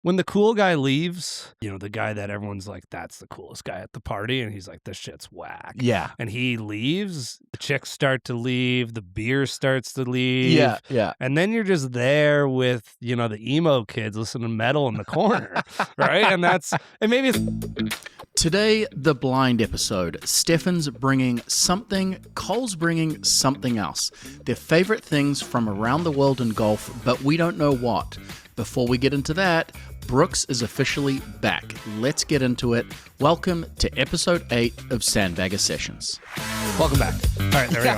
when the cool guy leaves, the guy that everyone's like, that's the coolest guy at the party, and he's like, this shit's whack. Yeah. And he leaves, the chicks start to leave, the beer starts to leave. Yeah. And then you're just there with, the emo kids listening to metal in the corner, right? And maybe it's... Today, the blind episode. Stefan's bringing something, Cole's bringing something else. Their favorite things from around the world in golf, but we don't know what. Before we get into that, Brooks is officially back. Let's get into it. Welcome to episode 8 of Sandbagger Sessions. Welcome back. All right, there we go.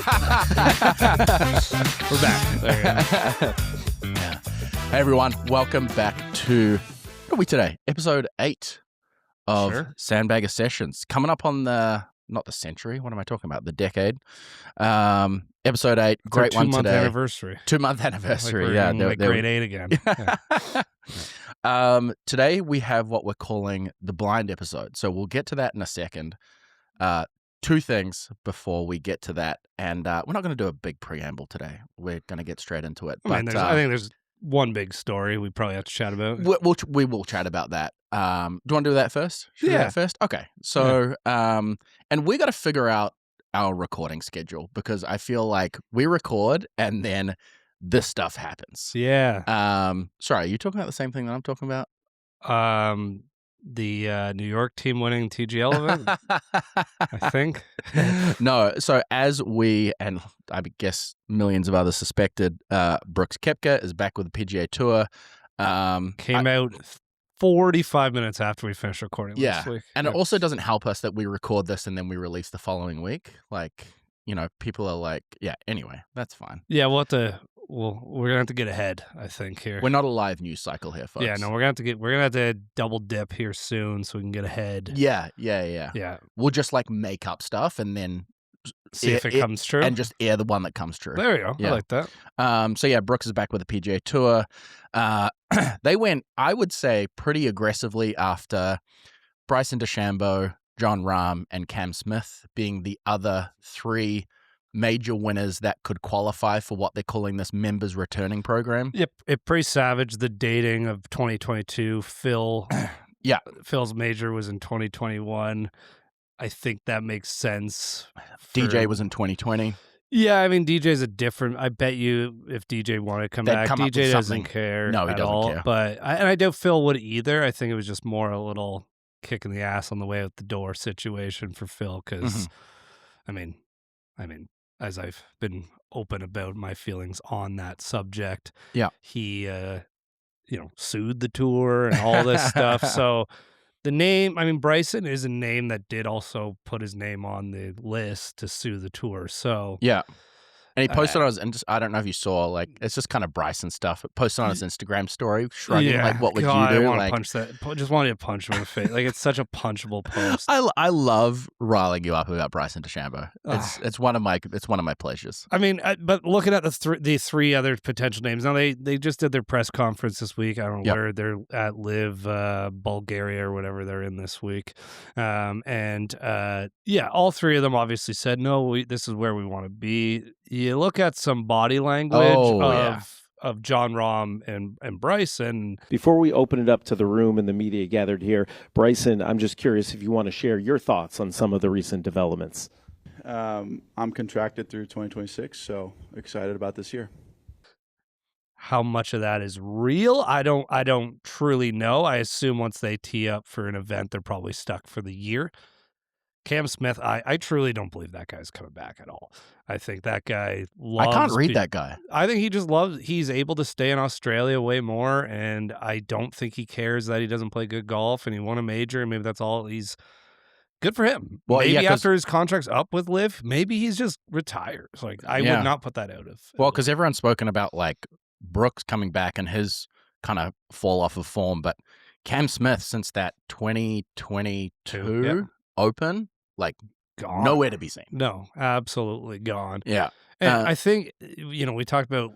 We're back. There we go. Yeah. Hey everyone, welcome back to, what are we today? Episode 8 of Sandbagger Sessions. Coming up on not the century, what am I talking about? The decade. Episode 8, great one today. 2-month anniversary. Like we're in grade 8 again. Yeah. Today we have what we're calling the blind episode. So we'll get to that in a second. Two things before we get to that. And we're not going to do a big preamble today. We're going to get straight into it. I think there's one big story we probably have to chat about. We will chat about that. Do you want to do that first? Should we do that first? Okay. So, and we got to figure out our recording schedule because I feel like we record and then this stuff happens. Yeah. Sorry, are you talking about the same thing that I'm talking about? The New York team winning TGL event, I think. No. So as we, and I guess millions of others suspected, Brooks Koepka is back with the PGA Tour. Came out 45 minutes after we finished recording last week. And it also doesn't help us that we record this and then we release the following week. Like, people are like, anyway, that's fine. Yeah, we're gonna have to get ahead, I think, here. We're not a live news cycle here, folks. Yeah, no, we're gonna have to double dip here soon so we can get ahead. Yeah. We'll just make up stuff and then see if it comes true. And just air the one that comes true. There we go. Yeah. I like that. So Brooks is back with the PGA Tour. They went, I would say, pretty aggressively after Bryson DeChambeau, Jon Rahm, and Cam Smith being the other 3 major winners that could qualify for what they're calling this members returning program. Yep, it pretty savage. The dating of 2022. Phil's major was in 2021. I think that makes sense. DJ was in 2020. Yeah, I mean, DJ's I bet you if DJ wanted to come back, DJ doesn't care. No, he doesn't care. But I doubt Phil would either. I think it was just more a little kick in the ass on the way out the door situation for Phil. Because, I mean, as I've been open about my feelings on that subject, he, sued the tour and all this stuff. So the name, Bryson is a name that did also put his name on the list to sue the tour. So and he posted on his, I don't know if you saw, it's just kind of Bryson stuff. It posted on his Instagram story, shrugging, what would you do? I want to punch that. Just wanted to punch him in the face. It's such a punchable post. I love riling you up about Bryson DeChambeau. It's one of my pleasures. But looking at the 3 other potential names, now they just did their press conference this week. I don't know where they're at, Live Bulgaria or whatever they're in this week. All 3 of them obviously said, no, this is where we want to be. You look at some body language of Jon Rahm and Bryson. Before we open it up to the room and the media gathered here, Bryson, I'm just curious if you want to share your thoughts on some of the recent developments. I'm contracted through 2026, so excited about this year. How much of that is real? I don't truly know. I assume once they tee up for an event, they're probably stuck for the year. Cam Smith, I truly don't believe that guy's coming back at all. I think that guy loves... I can't read that guy. I think he just he's able to stay in Australia way more, and I don't think he cares that he doesn't play good golf, and he won a major, and maybe that's all he's... Good for him. Well, maybe after his contract's up with Liv, maybe he's just retires. I would not put that out of... Well, because everyone's spoken about, Brooks coming back and his kind of fall off of form, but Cam Smith, since that 2022 Open... gone. Nowhere to be seen. No, absolutely gone. Yeah. And I think, we talked about,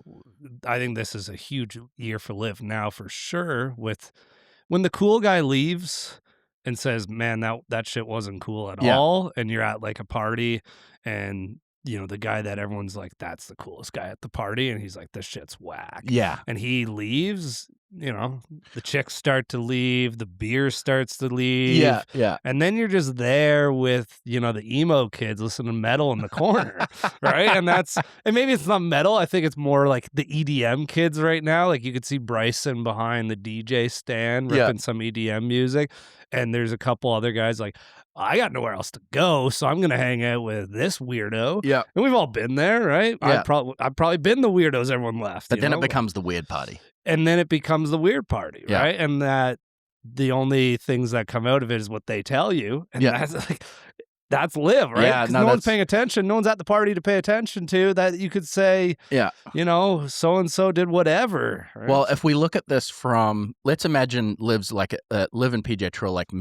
I think this is a huge year for Liv now for sure with when the cool guy leaves and says, man, that shit wasn't cool at all. And you're at a party and, the guy that everyone's like, that's the coolest guy at the party. And he's like, this shit's whack. Yeah. And he leaves. the chicks start to leave, the beer starts to leave. Yeah, yeah. And then you're just there with, the emo kids listening to metal in the corner, right? And maybe it's not metal. I think it's more like the EDM kids right now. Like you could see Bryson behind the DJ stand ripping some EDM music. And there's a couple other guys like, I got nowhere else to go, so I'm gonna hang out with this weirdo. Yeah. And we've all been there, right? Yeah. I've probably been the weirdos everyone left. But then it becomes the weird party. And then it becomes the weird party, Yeah. right? And that the only things that come out of it is what they tell you. And that's live, right? Yeah, 'Cause no, no one's paying attention. No one's at the party to pay attention to that. You could say, Yeah. so-and-so did whatever. Right? Well, if we look at this from, let's imagine Liv and PJ Tour like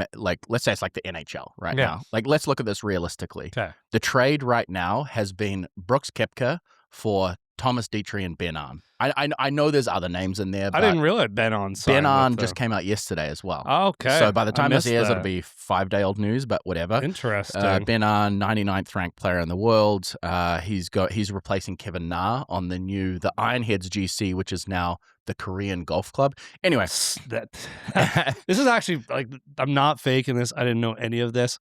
let's say it's like the NHL right now. Like let's look at this realistically. Okay. The trade right now has been Brooks Koepka for Thomas Dietrich and Ben Arn. I know there's other names in there, but I didn't realize Ben Arn signed Ben Arn with just came out yesterday as well. Okay. So by the time this missed airs, that. it'll be 5-day-old news, but whatever. Interesting. Ben Arn, 99th ranked player in the world. He's replacing Kevin Na on the Ironheads GC, which is now the Korean Golf Club. Anyway, This is actually like, I'm not faking this. I didn't know any of this.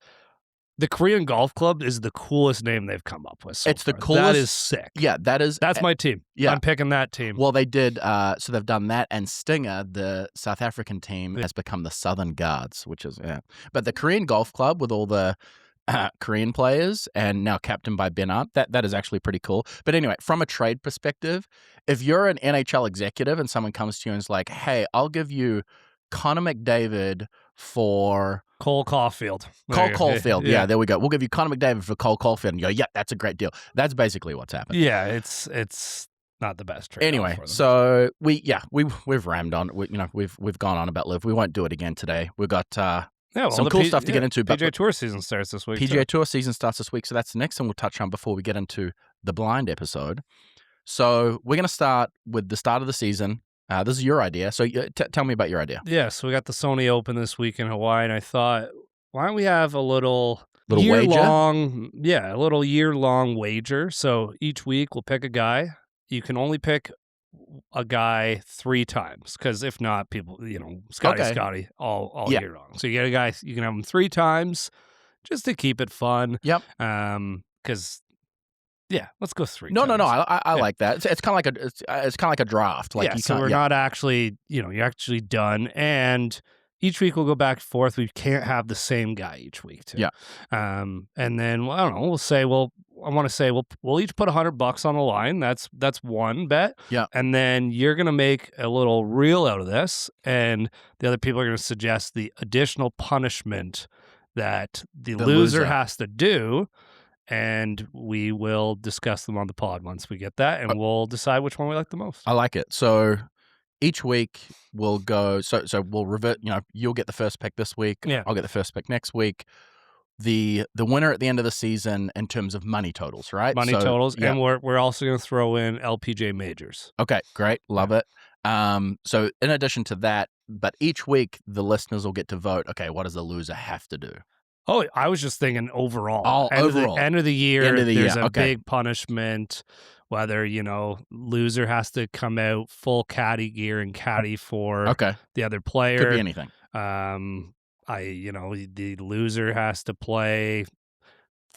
The Korean Golf Club is the coolest name they've come up with. It's the far. coolest. That is sick. Yeah, That's my team. Yeah. I'm picking that team. Well, they did. So they've done that, and Stinger, the South African team, has become the Southern Guards, which is But the Korean Golf Club with all the Korean players and now captained by Ben Arn, that is actually pretty cool. But anyway, from a trade perspective, if you're an NHL executive and someone comes to you and is like, "Hey, I'll give you Connor McDavid for Cole Caulfield. Cole Caulfield." Yeah, there we go. We'll give you Connor McDavid for Cole Caulfield, and you go, "Yeah, that's a great deal." That's basically what's happened. Yeah, it's not the best trade. Anyway, so we've rammed on. We've gone on about Liv. We won't do it again today. We've got some cool stuff to get into. But PGA Tour season starts this week. PGA Tour season starts this week, so that's the next thing we'll touch on before we get into the blind episode. So we're going to start with the start of the season. This is your idea, so tell me about your idea. Yeah, so we got the Sony Open this week in Hawaii, and I thought, why don't we have a little wager? A little year-long wager. So each week we'll pick a guy. You can only pick a guy 3 times, because if not, people, Scotty all year long. So you get a guy, you can have him 3 times just to keep it fun. Yep. Because let's go 3 No, times. I like that. It's kind of like a draft. Like so we're not actually, you're actually done. And each week we'll go back and forth. We can't have the same guy each week too. Yeah. And then, I don't know, we'll each put $100 on the line. That's one bet. Yeah. And then you're going to make a little reel out of this. And the other people are going to suggest the additional punishment that the loser has to do. And we will discuss them on the pod once we get that, and we'll decide which one we like the most. I like it. So each week we'll go. So we'll revert. You'll get the first pick this week. Yeah. I'll get the first pick next week. The winner at the end of the season in terms of money totals, right? Totals, yeah. and we're also going to throw in LPGA majors. Okay, great, love it. So in addition to that, but each week the listeners will get to vote. Okay, what does the loser have to do? Oh, I was just thinking overall. End of the year, there's a big punishment, whether, loser has to come out full caddy gear and caddy for the other player. Could be anything. The loser has to play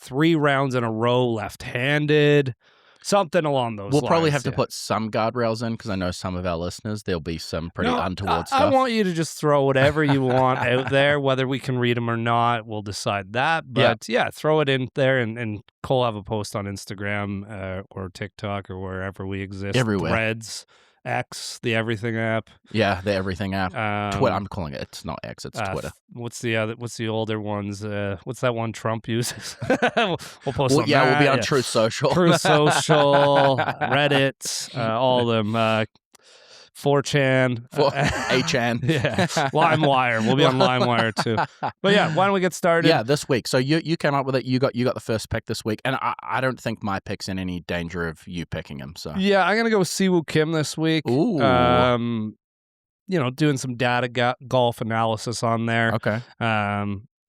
3 rounds in a row left-handed. Something along those lines. We'll probably have to put some guardrails in, because I know some of our listeners, there'll be some pretty untoward stuff. I want you to just throw whatever you want out there. Whether we can read them or not, we'll decide that. But throw it in there, and Cole have a post on Instagram or TikTok or wherever we exist. Everywhere. Threads, X, the Everything app. Yeah, the Everything app. Twitter. I'm calling it. It's not X. It's Twitter. What's the older ones? What's that one Trump uses? we'll post. We'll be on Truth Social. Truth Social, Reddit, all of them. 4chan, 8chan, LimeWire. We'll be on LimeWire too. But why don't we get started? Yeah, this week. So you came up with it. You got the first pick this week, and I don't think my pick's in any danger of you picking him. So I'm gonna go with Siwoo Kim this week. Ooh. Doing some data golf analysis on there. Okay.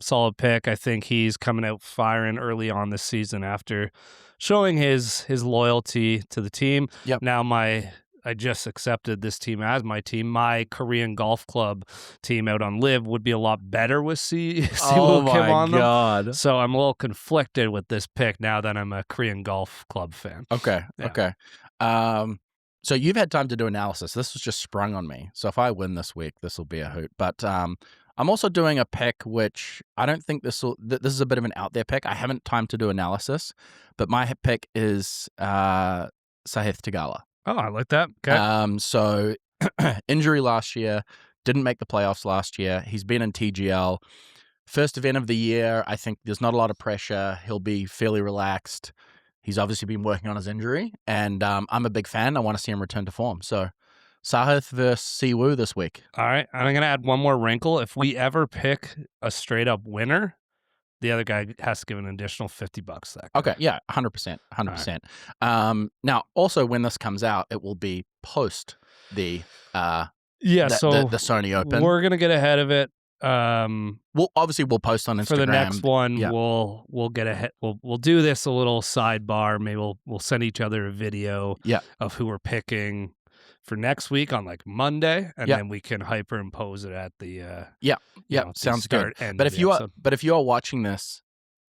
Solid pick. I think he's coming out firing early on this season after showing his loyalty to the team. Yep. Now my I just accepted this team as my team. My Korean golf club team out on Live would be a lot better with Siwoo Kim on them. God. So I'm a little conflicted with this pick now that I'm a Korean golf club fan. Okay. Yeah. Okay. So you've had time to do analysis. This was just sprung on me. So if I win this week, this will be a hoot. But I'm also doing a pick, which I don't think this is a bit of an out there pick. I haven't time to do analysis, but my pick is Sahith Theegala. Oh, I like that. Okay. So injury last year, didn't make the playoffs last year. He's been in TGL. First event of the year. I think there's not a lot of pressure. He'll be fairly relaxed. He's obviously been working on his injury, and I'm a big fan. I want to see him return to form. So Sahith versus Siwoo this week. All right. I'm going to add one more wrinkle. If we ever pick a straight up winner, the other guy has to give an additional $50 that guy. Okay, yeah, 100%, 100%. Right. Now, also when this comes out, it will be post the Sony Open. We're gonna get ahead of it. We'll post on Instagram for the next one. Yeah. We'll get ahead. We'll do this a little sidebar. Maybe we'll send each other a video of who we're picking for next week on like Monday, and then we can hyperimpose it at the sounds good. But if you are watching this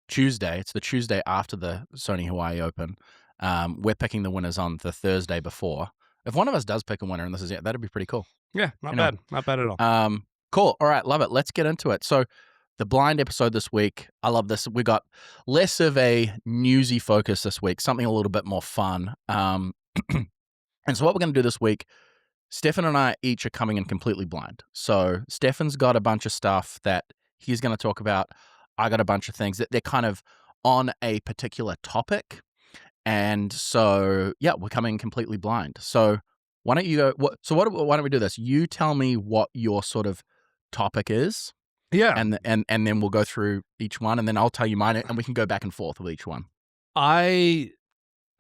Tuesday, it's the Tuesday after the Sony Hawaii Open. We're picking the winners on the Thursday before. If one of us does pick a winner, and this is it, that'd be pretty cool. Yeah, not bad at all. Cool. All right, love it. Let's get into it. So the blind episode this week, I love this. We got less of a newsy focus this week, something a little bit more fun. And so what we're going to do this week, Stefan and I each are coming in completely blind. So Stefan's got a bunch of stuff that he's going to talk about. I got a bunch of things that they're kind of on a particular topic. And so, we're coming completely blind. So why don't you go, why don't we do this? You tell me what your sort of topic is. Yeah. And then we'll go through each one, and then I'll tell you mine, and we can go back and forth with each one.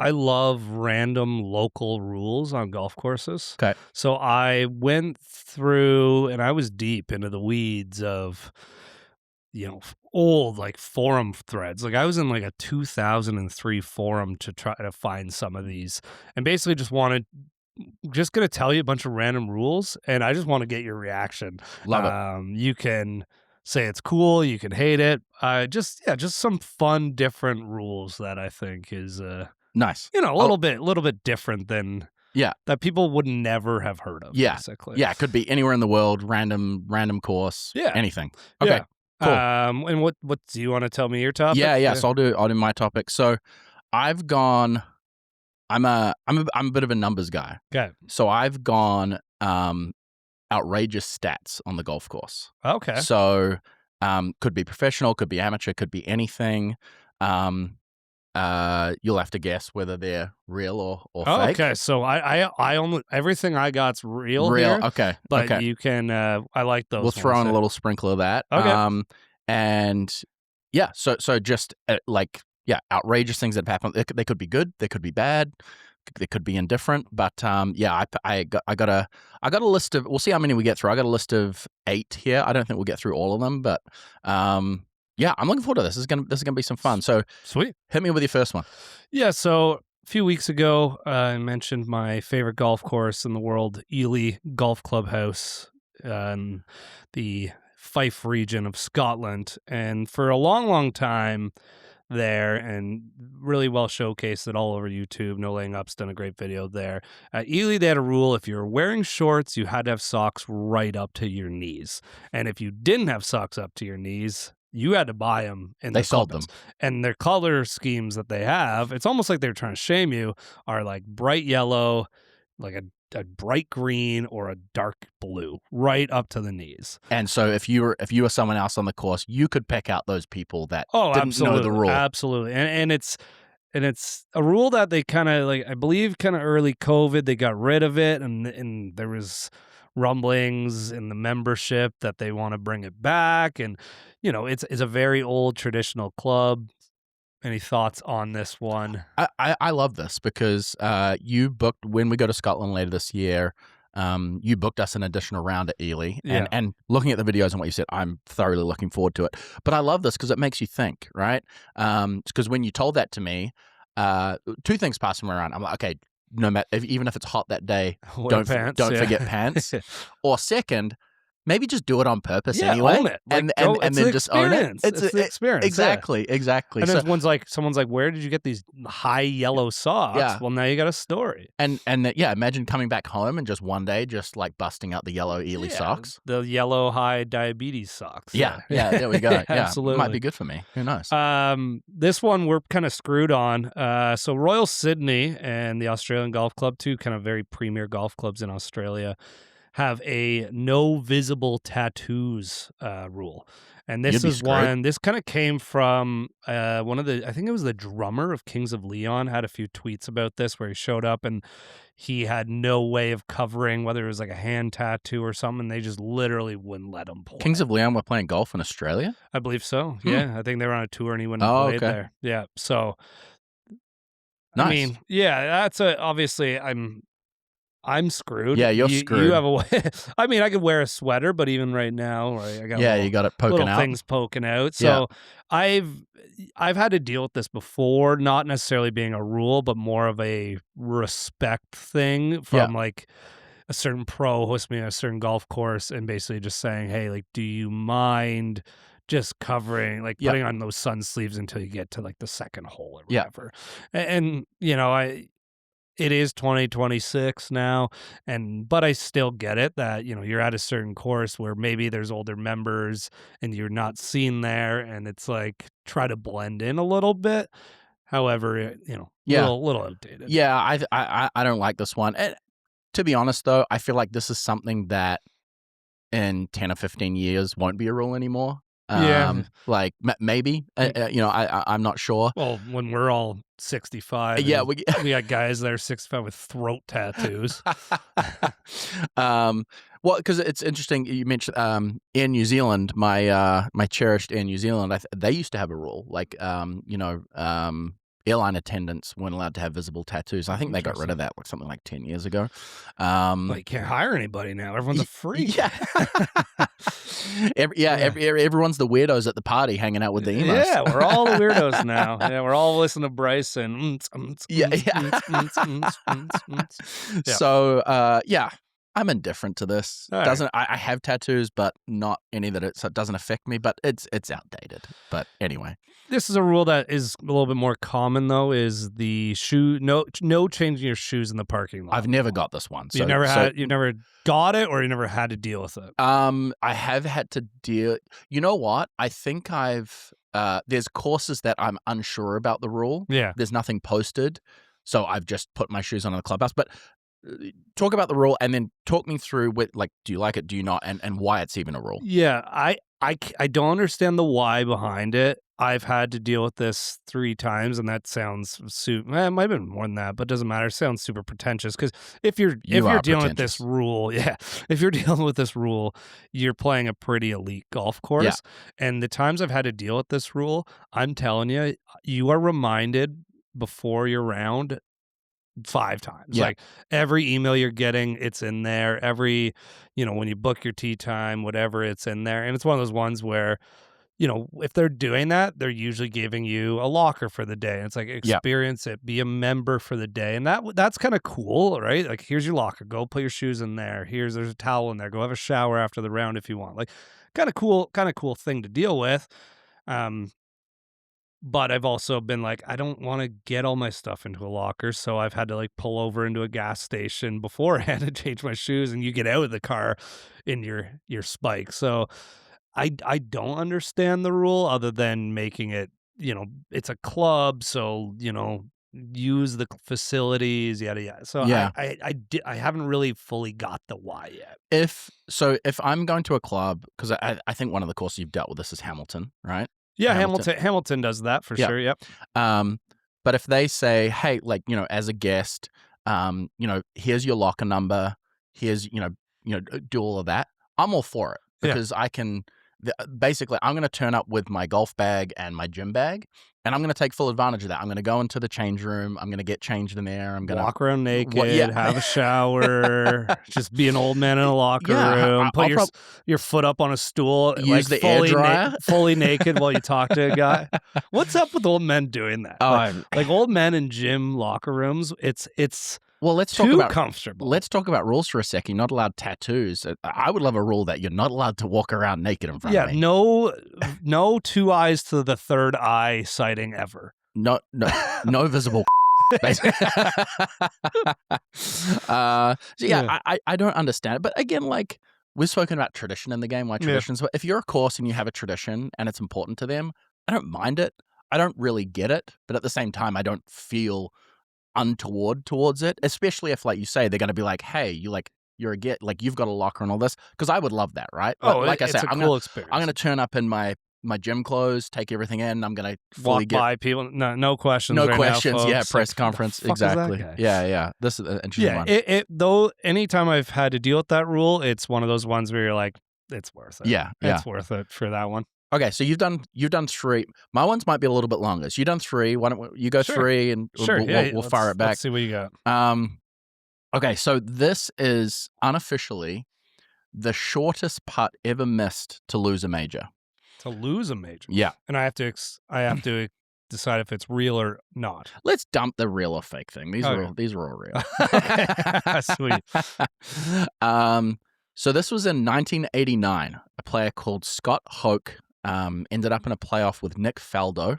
I love random local rules on golf courses. Okay. So I went through and I was deep into the weeds of, old like forum threads. Like I was in like a 2003 forum to try to find some of these, and basically going to tell you a bunch of random rules, and I just want to get your reaction. Love it. You can say it's cool, you can hate it. Just some fun, different rules that I think is nice. A little bit different than that people would never have heard of. Yeah, basically. Yeah, it could be anywhere in the world, random course. Yeah, anything. Okay. Yeah. Cool. And what do you want to tell me your topic? Yeah. So I'll do my topic. So I've gone. I'm a bit of a numbers guy. Okay. So I've gone outrageous stats on the golf course. Okay. So could be professional, could be amateur, could be anything. You'll have to guess whether they're real or fake. Okay, so I only everything I got's real here, okay, but okay. You can I like those. We'll throw in a little sprinkle of that. Okay, and so just outrageous things that have happened. They could be good, they could be bad, they could be indifferent. But I got a list of. We'll see how many we get through. I got a list of 8 here. I don't think we'll get through all of them, but I'm looking forward to this. This is gonna be some fun. So sweet. Hit me with your first one. Yeah. So a few weeks ago, I mentioned my favorite golf course in the world, Ely Golf Clubhouse, in the Fife region of Scotland, and for a long, long time there, and really well showcased it all over YouTube. No Laying Up's done a great video there. At Ely, they had a rule: if you're wearing shorts, you had to have socks right up to your knees, and if you didn't have socks up to your knees, you had to buy them. And they sold them. And their color schemes that they have, it's almost like they're trying to shame you, are like bright yellow, like a bright green, or a dark blue, right up to the knees. And so if you were someone else on the course, you could pick out those people that didn't know the rule. Absolutely. And it's a rule that they kind of I believe early COVID, they got rid of it, and there was rumblings in the membership that they want to bring it back, and it's a very old traditional club. Any thoughts on this one? I love this because you booked, when we go to Scotland later this year, you booked us an additional round at Ely. And looking at the videos and what you said, I'm thoroughly looking forward to it. But I love this because it makes you think, right? Because when you told that to me, 2 things passed me around. I'm like, okay, no matter even if it's hot that day, Wear pants, don't yeah. forget pants. Or second, maybe just do it on purpose Yeah, anyway, own it. and It's then the just own it. experience. It's the experience. Exactly. And So, then someone's like, "Where did you get these high yellow socks?" Yeah. Well, now you got a story. and imagine coming back home and just one day just like busting out the yellow Ely socks. The yellow high diabetes socks. Yeah, there we go. Yeah, absolutely. might be good for me. Who knows? This one we're kind of screwed on. So Royal Sydney and the Australian Golf Club, two kind of very premier golf clubs in Australia, have a no visible tattoos rule. And this is one, this kind of came from one of the, I think it was the drummer of Kings of Leon had a few tweets about this where he showed up and he had no way of covering whether it was like a hand tattoo or something. They just literally wouldn't let him play. Kings of Leon were playing golf in Australia? I believe so. Yeah. I think they were on a tour and he wouldn't have played there. Yeah. So, nice. I mean, yeah, that's obviously I'm screwed. Yeah, you're screwed. You have a way. I mean, I could wear a sweater, but even right now, I got you got it poking little out. things poking out. So I've had to deal with this before, not necessarily being a rule, but more of a respect thing from like a certain pro hosting me at a certain golf course and basically just saying, hey, like, do you mind just covering, like putting on those sun sleeves until you get to like the second hole or whatever. And you know, it is 2026 now, but I still get it that, you know, you're at a certain course where maybe there's older members and you're not seen there, and it's like try to blend in a little bit. However, you know, little outdated. Yeah, I don't like this one. And to be honest, though, I feel like this is something that in 10 or 15 years won't be a rule anymore. Like maybe, you know, I'm not sure. Well, when we're all 65, we got guys that are 65 with throat tattoos. Well, because it's interesting you mentioned in New Zealand, my cherished Air New Zealand, they used to have a rule like you know, airline attendants weren't allowed to have visible tattoos. I think they got rid of that like something like 10 years ago. Well, you can't hire anybody now. Everyone's a freak. Yeah. Everyone's the weirdos at the party hanging out with the emos. Yeah, we're all the weirdos now. Yeah, we're all listening to Bryson. So, I'm indifferent to this. All Doesn't I have tattoos, but not any that it doesn't affect me. But it's outdated. But anyway, this is a rule that is a little bit more common though. Is the no changing your shoes in the parking lot. I've never got this one. So, you never got it, or you never had to deal with it. I have had to deal. You know what? I think I've there's courses that I'm unsure about the rule. Yeah, there's nothing posted, so I've just put my shoes on in the clubhouse. But talk about the rule and then talk me through what, like, do you like it, do you not, and why it's even a rule. Yeah, I don't understand the why behind it. I've had to deal with this 3 times, and that sounds it might have been more than that, but it doesn't matter. It sounds super pretentious because if you're dealing with this rule, if you're dealing with this rule, you're playing a pretty elite golf course. And the times I've had to deal with this rule, I'm telling you, you are reminded before your round 5 times. Like every email you're getting, it's in there. Every, you know, when you book your tee time, whatever, it's in there. And it's one of those ones where, you know, if they're doing that, they're usually giving you a locker for the day. And it's like, experience it, be a member for the day. And that's kind of cool, right? Like, here's your locker, go put your shoes in there. There's a towel in there, go have a shower after the round if you want. Like, kind of cool thing to deal with. But I've also been like, I don't want to get all my stuff into a locker, so I've had to like pull over into a gas station beforehand to change my shoes, and you get out of the car in your spikes. So I don't understand the rule other than making it, you know, it's a club, so, you know, use the facilities, yada yada. So I haven't really fully got the why yet. If I'm going to a club, because I think one of the courses you've dealt with this is Hamilton, right? Yeah, Hamilton does that for sure. Yep. But if they say, hey, like, you know, as a guest, you know, here's your locker number, here's, you know, do all of that, I'm all for it because I can. Basically, I'm going to turn up with my golf bag and my gym bag, and I'm going to take full advantage of that. I'm going to go into the change room. I'm going to get changed in there. I'm going to walk around naked, have a shower, just be an old man in a locker room. Put your foot up on a stool, use like the air dryer, fully naked while you talk to a guy. What's up with old men doing that? Like old men in gym locker rooms, it's Well, let's Too talk about comfortable. Let's talk about rules for a sec. You're not allowed tattoos. I would love a rule that you're not allowed to walk around naked in front of me. No 2 eyes to the third eye sighting ever. No visible. I don't understand it. But again, like we've spoken about tradition in the game, why traditions. But if you're a course and you have a tradition and it's important to them, I don't mind it. I don't really get it, but at the same time, I don't feel untoward towards it, especially if, like you say, they're going to be like, "Hey, you're you've got a locker and all this," because I would love that, right? Like I said, I'm cool experience. I'm going to turn up in my gym clothes, take everything in. I'm going to fully walk by people. No questions. No right questions. Now, yeah, press conference. Exactly. Yeah. This is an interesting one. Though anytime I've had to deal with that rule, it's one of those ones where you're like, it's worth it. Yeah. It's worth it for that one. Okay, so you've done 3. My ones might be a little bit longer. So you've done 3. Why don't you go 3 and we'll fire it back. Let's see what you got. Okay, so this is unofficially the shortest putt ever missed to lose a major. To lose a major? Yeah. And I have to decide if it's real or not. Let's dump the real or fake thing. These are all real. Sweet. So this was in 1989. A player called Scott Hoke ended up in a playoff with Nick Faldo.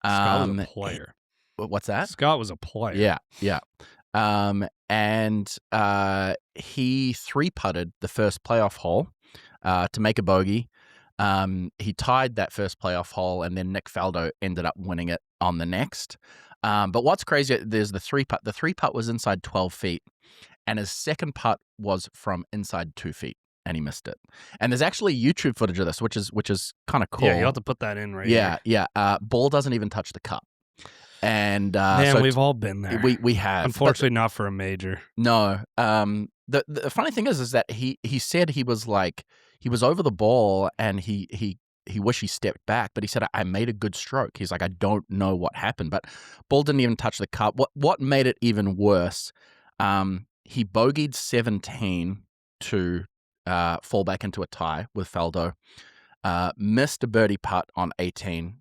Scott was a player. What's that? Scott was a player. Yeah. And he 3-putted the first playoff hole to make a bogey. He tied that first playoff hole, and then Nick Faldo ended up winning it on the next. But what's crazy, there's the 3-putt. The 3-putt was inside 12 feet, and his second putt was from inside 2 feet, and he missed it. And there's actually YouTube footage of this, which is kind of cool. Yeah, you have to put that in right here. Yeah. Ball doesn't even touch the cup. And man, we've all been there. We have. Unfortunately, not for a major. No. The funny thing is that he said he was over the ball and he wished he stepped back, but he said, I made a good stroke. He's like, I don't know what happened, but ball didn't even touch the cup. What made it even worse? He bogeyed 17 to fall back into a tie with Faldo. Missed a birdie putt on 18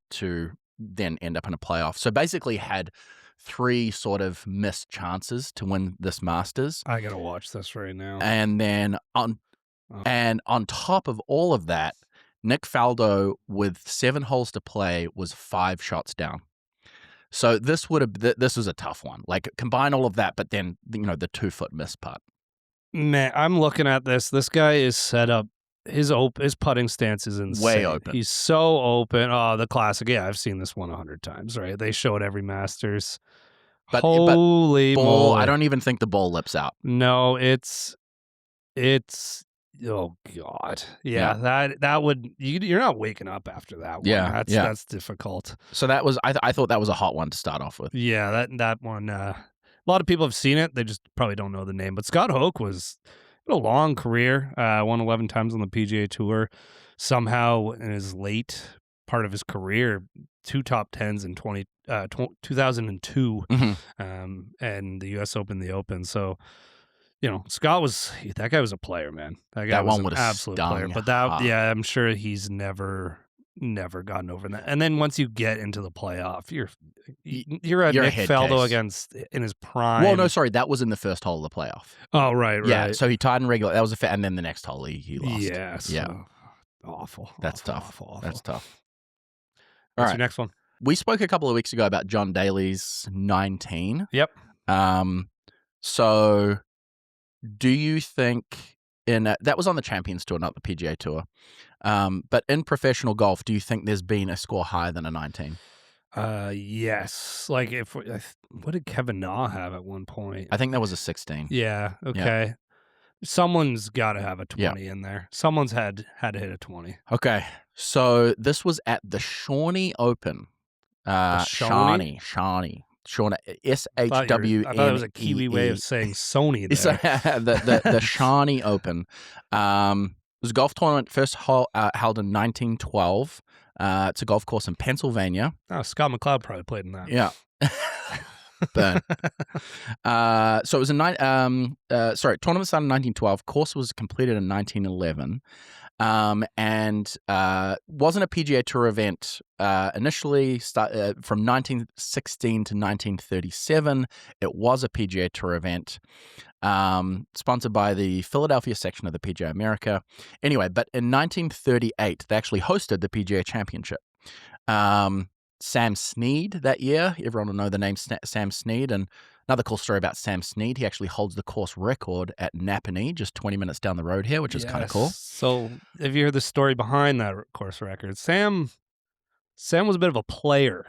to then end up in a playoff. So basically had 3 sort of missed chances to win this Masters. I gotta watch this right now. And then on top of all of that, Nick Faldo with 7 holes to play was 5 shots down. So this was a tough one. Like combine all of that, but then the 2-foot miss putt. Man, I'm looking at this. This guy is set up. His putting stance is insane. Way open. He's so open. Oh, the classic. Yeah, I've seen this one 100 times. Right? They show it every Masters. But Holy ball! moly. I don't even think the ball lips out. No, it's. Oh God, yeah. That would you're not waking up after that one. Yeah, that's difficult. So that was I thought that was a hot one to start off with. Yeah, that one. A lot of people have seen it. They just probably don't know the name. But Scott Hoke was had a long career. Won 11 times on the PGA Tour. Somehow in his late part of his career, 2 top 10s in 2002, and the U.S. Open, the Open. So. Scott that guy was a player, man. That guy was an absolute player. But I'm sure he's never gotten over that. And then once you get into the playoff, you're Nick Faldo against in his prime. Well, no, sorry, that was in the first hole of the playoff. Oh, right. Yeah, so he tied in regular. That was and then the next hole he lost. Yeah, so awful. That's tough. Awful. That's tough. What's your next one? We spoke a couple of weeks ago about John Daly's 19. Yep. So. Do you think that was on the Champions Tour, not the PGA Tour, but in professional golf, do you think there's been a score higher than a 19? Yes. Like what did Kevin Na have at one point? I think that was a 16. Yeah. Okay. Yeah. Someone's got to have a 20 in there. Someone's had to hit a 20. Okay. So this was at the Shawnee Open. Shawnee. Shawnee, SHWNE. I thought it was a Kiwi way of saying Sony there. the Shawnee Open. It was a golf tournament first held in 1912. It's a golf course in Pennsylvania. Oh, Scott McLeod probably played in that. Yeah. Burn. So it was tournament started in 1912. Course was completed in 1911. and wasn't a PGA Tour event initially. From 1916 to 1937, it was a PGA Tour event, sponsored by the Philadelphia section of the PGA America. Anyway, but in 1938, they actually hosted the PGA Championship. Sam Snead that year, everyone will know the name Sam Snead. And another cool story about Sam Snead, he actually holds the course record at Napanee, just 20 minutes down the road here, which is kind of cool. So if you hear the story behind that course record, Sam was a bit of a player.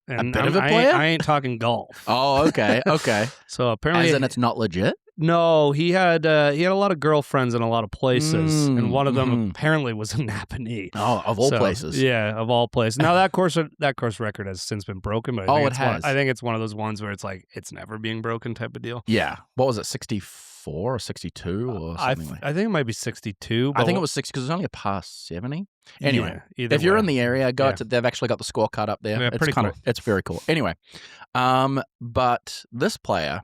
And a bit of a player? I ain't talking golf. Oh, okay, okay. So apparently, as in it's not legit? No, he had a lot of girlfriends in a lot of places, and one of them apparently was in Napanee. Oh, of all places. Yeah, of all places. Now that course record has since been broken, but it has. I think it's one of those ones where it's like it's never being broken type of deal. Yeah. What was it, 64 or 62 or something I think it might be 62. I think it was 60 because it's only a past 70. Anyway, if you're in the area, they've actually got the scorecard up there. Yeah, it's pretty cool. It's very cool. Anyway, but this player,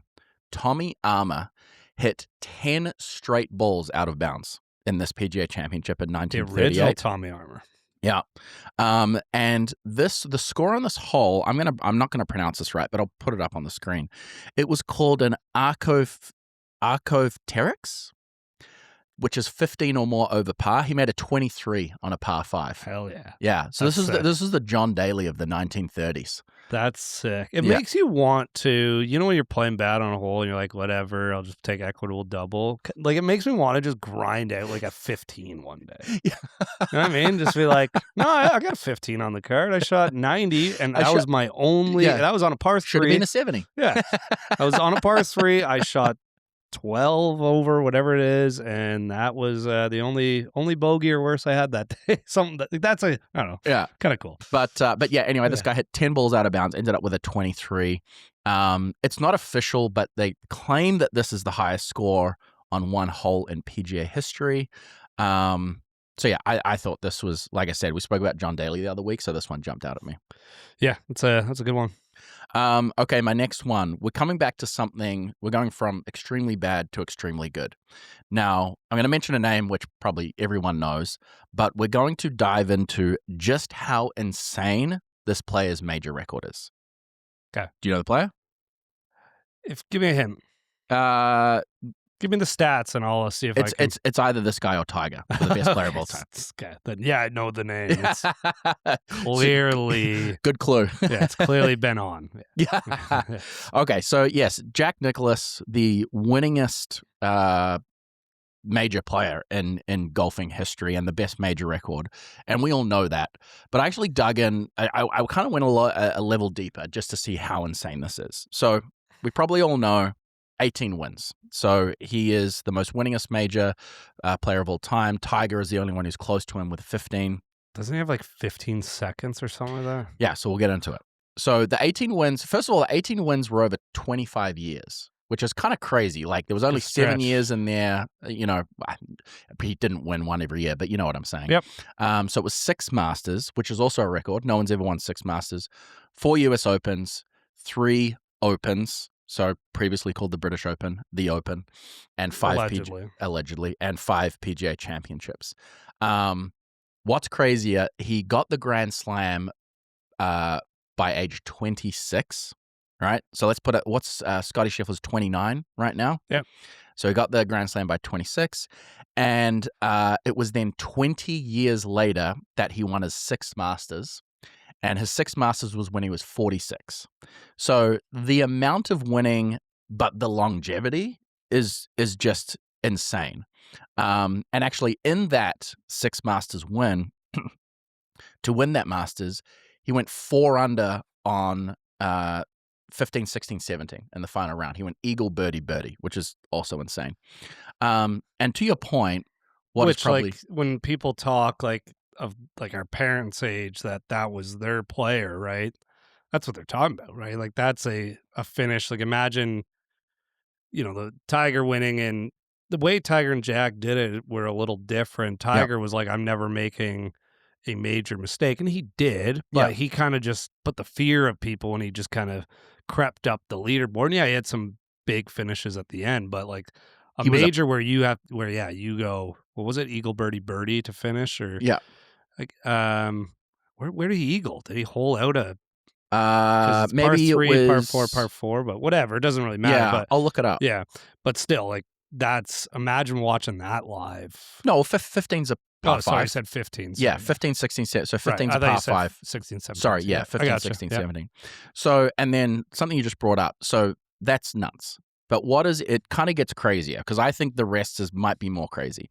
Tommy Armour, hit 10 straight balls out of bounds in this PGA Championship in 1938. The original Tommy Armour. Yeah. And the score on this hole, I'm not gonna pronounce this right, but I'll put it up on the screen. It was called an Arcovteryx, which is 15 or more over par. He made a 23 on a par 5. Hell yeah. Yeah. So this is the John Daly of the 1930s. That's sick. It makes you want to, when you're playing bad on a hole and you're like, whatever, I'll just take equitable double. Like, it makes me want to just grind out like a 15 one day. Yeah. You know what I mean? Just be like, no, I got a 15 on the card. I shot 90, and that was my only, that was on a par 3. Should have been a 70. Yeah. I was on a par 3. I shot 12 over, whatever it is, and that was the only bogey or worse I had that day. That's I don't know. Yeah, kind of cool. But yeah. Anyway, this guy hit 10 balls out of bounds, ended up with a 23. It's not official, but they claim that this is the highest score on one hole in PGA history. So yeah, I thought this was, like I said, we spoke about John Daly the other week, so this one jumped out at me. Yeah, that's a good one. Okay, my next one. We're coming back to something. We're going from extremely bad to extremely good. Now, I'm going to mention a name which probably everyone knows, but we're going to dive into just how insane this player's major record is. Okay. Do you know the player? Give me a hint. Give me the stats, and I'll see if it's either this guy or Tiger, for the best player of all time. Then, yeah, I know the name. It's clearly good clue. Yeah, it's clearly been on. Yeah. Okay, so yes, Jack Nicklaus, the winningest major player in golfing history and the best major record, and we all know that. But I actually dug in. I kind of went a level deeper just to see how insane this is. So we probably all know 18 wins. So he is the most winningest major player of all time. Tiger is the only one who's close to him with 15. Doesn't he have like 15 seconds or something like that? Yeah, so we'll get into it. So the 18 wins, first of all, the 18 wins were over 25 years, which is kind of crazy. Like there was only 7 years in there. He didn't win one every year, but you know what I'm saying. Yep. So it was 6 Masters, which is also a record. No one's ever won 6 Masters. 4 US Opens, 3 Opens. So previously called the British Open, the Open, and 5 allegedly, and 5 PGA Championships. What's crazier? He got the Grand Slam by age 26. Right. So let's put it. What's Scotty Scheffler's 29 right now? Yeah. So he got the Grand Slam by 26, and it was then 20 years later that he won his 6th Masters. And his 6th Masters was when he was 46. So the amount of winning, but the longevity is just insane. And actually, in that 6th Masters win, to win that Masters, he went 4 under on 15, 16, 17 in the final round. He went eagle, birdie, which is also insane. And to your point, like when people talk of our parents' age that was their player, right? That's what they're talking about, right? Like that's a finish. Like imagine, the Tiger winning, and the way Tiger and Jack did it were a little different. Tiger was like, I'm never making a major mistake, and he did, but he kind of just put the fear of people, and he just kind of crept up the leaderboard. And yeah, he had some big finishes at the end, but like a major where you go, what was it, eagle birdie birdie to finish, or Yeah. like where did he eagle? Did he hole out a? Because it's par Maybe it 3, was par 4, but whatever, it doesn't really matter. Yeah, But I'll look it up. yeah, but still, like imagine watching that live. No, 15's a par Oh, sorry, I 5. said 15. Yeah, Sorry. 15, 16, 17. So 15's Right, a par 5. 16, 17. Sorry, yeah, 15, gotcha. 16, Yeah. 17. So, and then something you just brought up. So that's nuts. But it kind of gets crazier because I think the rest might be more crazy.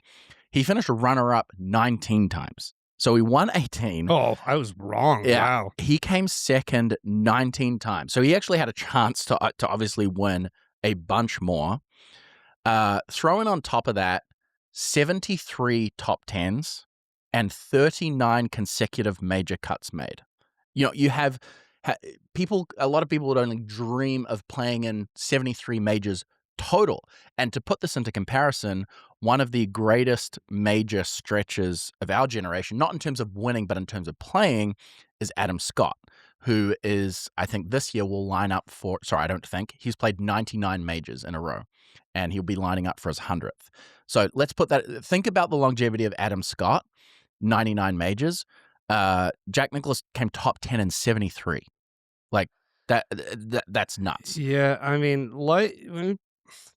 He finished runner-up 19 times. So he won 18. Oh, I was wrong. Yeah. Wow. He came second 19 times. So he actually had a chance to obviously win a bunch more. Throwing on top of that, 73 top 10s and 39 consecutive major cuts made. You know, you have a lot of people would only dream of playing in 73 majors total. And to put this into comparison, one of the greatest major stretches of our generation, not in terms of winning, but in terms of playing, is Adam Scott, who is, I think this year will line up for, sorry, I don't think, he's played 99 majors in a row, and he'll be lining up for his 100th. So let's think about the longevity of Adam Scott, 99 majors. Jack Nicklaus came top 10 in 73. Like, that's nuts. Yeah, I mean,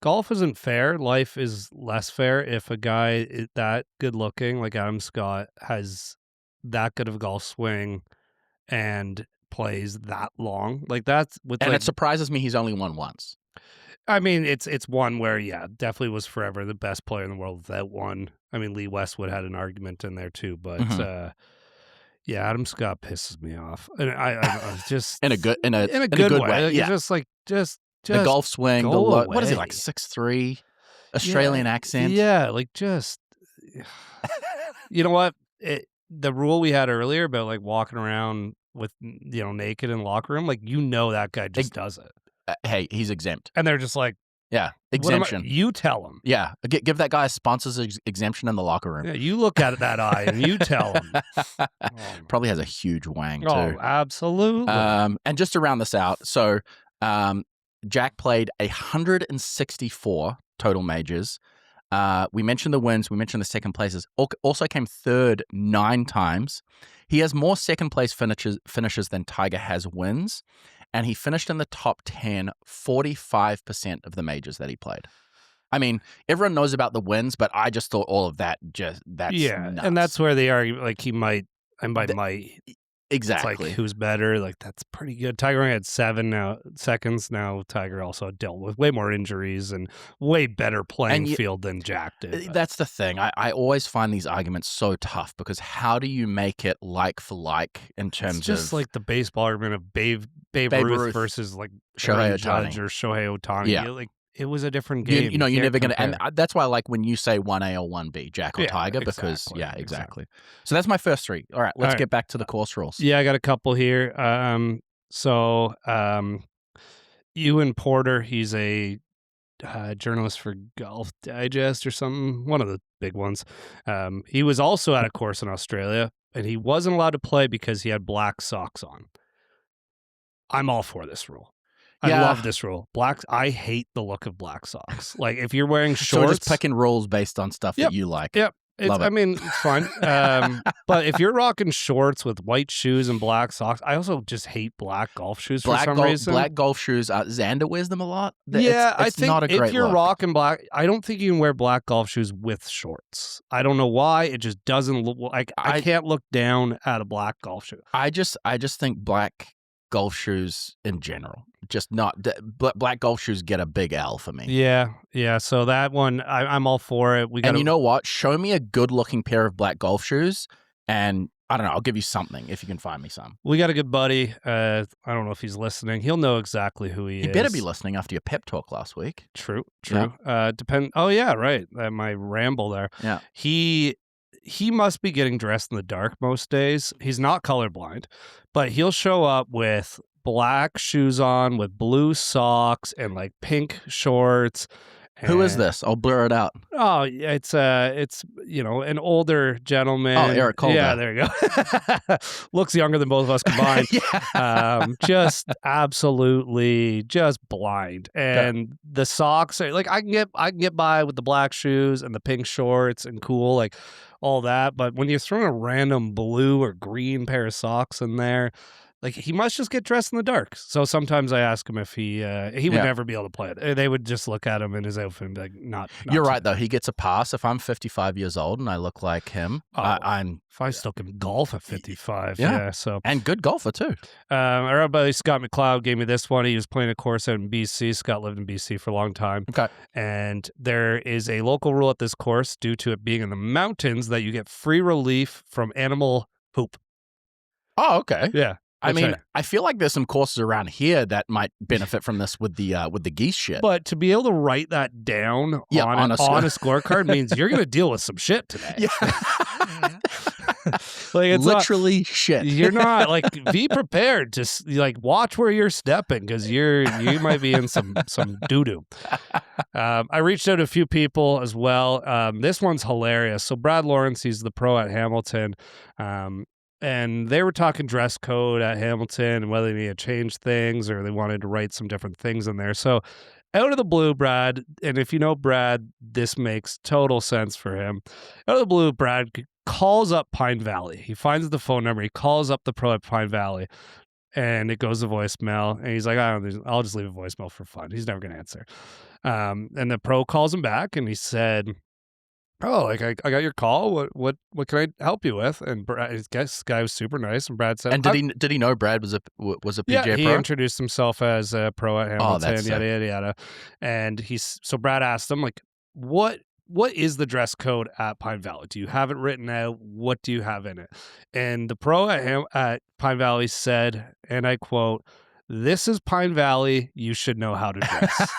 golf isn't fair. Life is less fair if a guy that good looking like Adam Scott has that good of a golf swing and plays that long. Like that's with And it surprises me he's only won once. I mean, it's one where definitely was forever the best player in the world without one. I mean, Lee Westwood had an argument in there too, but yeah, Adam Scott pisses me off, and I just in a good way. Like, Yeah, just the golf swing. What is he, like 6'3", Australian accent? Yeah, like just you know what? The rule we had earlier about like walking around with naked in the locker room, like that guy just does it. Hey, he's exempt, and they're just like. Yeah, exemption. You tell him. Yeah, give that guy a sponsor's exemption in the locker room. Yeah, you look at that eye and you tell him. Probably has a huge wang too. Oh, absolutely. And just to round this out, so Jack played 164 total majors. We mentioned the wins. We mentioned the second places. Also came third 9 times. He has more second place finishes than Tiger has wins. And he finished in the top 10 45% of the majors that he played. I mean, everyone knows about the wins, but I just thought all of that's nuts. And that's where they argue, like he might. Exactly. It's like who's better? Like that's pretty good. Tiger only had 7 seconds. Now Tiger also dealt with way more injuries and way better playing field than Jack did. That's the thing. I always find these arguments so tough because how do you make it like for like in terms it's just of like the baseball argument of Babe Ruth versus like Shohei Judge Ohtani or Shohei Ohtani. Yeah. Like it was a different game. You're never going to, and that's why I like when you say 1A or 1B, Jack or Tiger, because exactly. So that's my first 3. All right, let's get back to the course rules. Yeah, I got a couple here. Ewan Porter, he's a journalist for Golf Digest or something, one of the big ones. He was also at a course in Australia, and he wasn't allowed to play because he had black socks on. I'm all for this rule. I love this rule. I hate the look of black socks. Like if you're wearing shorts, so we're just picking rules based on stuff that you like. Yep. I mean, it's fun. But if you're rocking shorts with white shoes and black socks, I also just hate black golf shoes for some reason. Black golf shoes. Xander wears them a lot. I think not a great if you're look. rocking black, I don't think you can wear black golf shoes with shorts. I don't know why. It just doesn't look like I can't look down at a black golf shoe. I just think black golf shoes in general, just not black golf shoes get a big L for me. Yeah. So that one, I'm all for it. And you know what? Show me a good looking pair of black golf shoes, and I don't know. I'll give you something if you can find me some. We got a good buddy. I don't know if he's listening. He'll know exactly who he is. He better be listening after your pep talk last week. True. Yeah. Oh yeah, right. My ramble there. Yeah. He must be getting dressed in the dark most days. He's not colorblind, but he'll show up with black shoes on with blue socks and like pink shorts Who is And- this? I'll blur it out. Oh, yeah, it's an older gentleman. Oh, Eric Calder. Yeah, there you go. Looks younger than both of us combined. Just absolutely just blind. And the socks are like I can get by with the black shoes and the pink shorts and cool, like all that. But when you're throwing a random blue or green pair of socks in there, like he must just get dressed in the dark. So sometimes I ask him if he would never be able to play it. They would just look at him in his outfit and be like, not You're right, today. though. He gets a pass. If I'm 55 years old and I look like him, I'm... If I still can golf at 55, Yeah. So And good golfer, too. our buddy Scott McLeod gave me this one. He was playing a course out in BC. Scott lived in BC for a long time. Okay. And there is a local rule at this course, due to it being in the mountains, that you get free relief from animal poop. Oh, okay. Yeah. I That's mean, right. I feel like there's some courses around here that might benefit from this with the geese shit. But to be able to write that down Yeah, on a scorecard means you're going to deal with some shit today. Yeah. Like it's literally shit. You're not like be prepared to like watch where you're stepping because you might be in some doo doo. I reached out to a few people as well. This one's hilarious. So Brad Lawrence, he's the pro at Hamilton. And they were talking dress code at Hamilton and whether they need to change things or they wanted to write some different things in there. So out of the blue, Brad, and if you know Brad, this makes total sense for him. Out of the blue, Brad calls up Pine Valley. He finds the phone number. He calls up the pro at Pine Valley, and it goes to voicemail. And he's like, I'll just leave a voicemail for fun. He's never going to answer. And the pro calls him back, and he said, "Oh, like I got your call. What can I help you with?" And Brad, this guy was super nice. And Brad said, And did he know Brad was a PGA yeah, he pro? introduced himself as a pro at Hamilton. that's yada sick. yada yada. And so Brad asked him like, what is the dress code at Pine Valley? Do you have it written out? What do you have in it? And the pro at Pine Valley said, and I quote, "This is Pine Valley. You should know how to dress."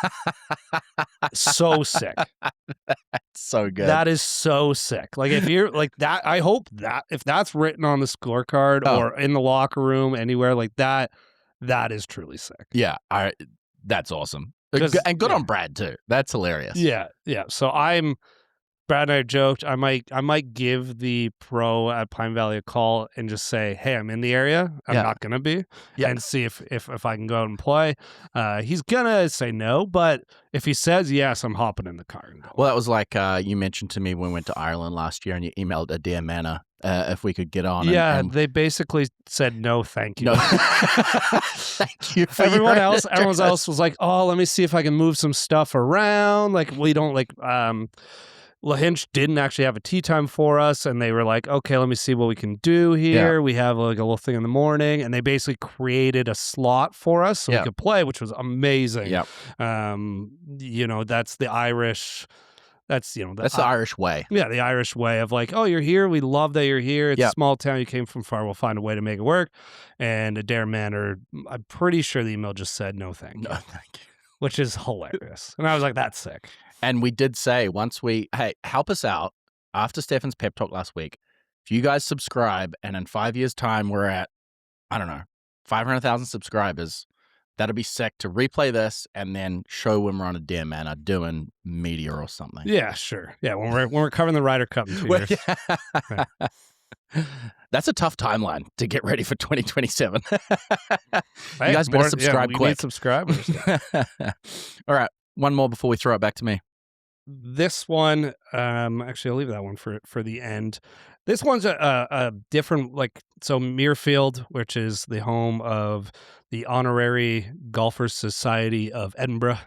So sick. So good. That is so sick. Like if you're like that, I hope that if that's written on the scorecard or in the locker room anywhere like that, that is truly sick. Yeah, that's awesome. 'Cause- And good on Brad too. That's hilarious. Yeah. So Brad and I joked I might give the pro at Pine Valley a call and just say, "Hey, I'm in the area. I'm Yeah. not gonna be," Yeah. and see if I can go out and play. He's gonna say no, but if he says yes, I'm hopping in the car and going. Well, that was like you mentioned to me when we went to Ireland last year, and you emailed Adair Manor if we could get on. And they basically said no, thank you. no, thank you. For Everyone your else address. was like, "Oh, let me see if I can move some stuff around." Like we don't like LaHinch didn't actually have a tea time for us, and they were like, "Okay, let me see what we can do here. Yeah. We have like a little thing in the morning," and they basically created a slot for us so we could play, which was amazing. Yep. That's the Irish. That's That's the Irish way. Yeah, the Irish way of like, "Oh, you're here. We love that you're here. It's a small town. You came from far. We'll find a way to make it work." And Adair Manor, I'm pretty sure the email just said no, thank you, No, thank you. which is hilarious. And I was like, "That's sick." And we did say hey, help us out after Stefan's pep talk last week. If you guys subscribe, and in 5 years' time we're at, I don't know, 500,000 subscribers, that'd be sick to replay this and then show when we're on a Adair Manor doing media or something. Yeah, sure. Yeah, when we're covering the Ryder Cup in 2 Well, years. yeah. That's a tough timeline to get ready for 2027. Hey, you guys better subscribe we quick. need subscribers. All right, one more before we throw it back to me. This one, actually, I'll leave that one for the end. This one's a different, like, so Muirfield, which is the home of the Honorary Golfers Society of Edinburgh,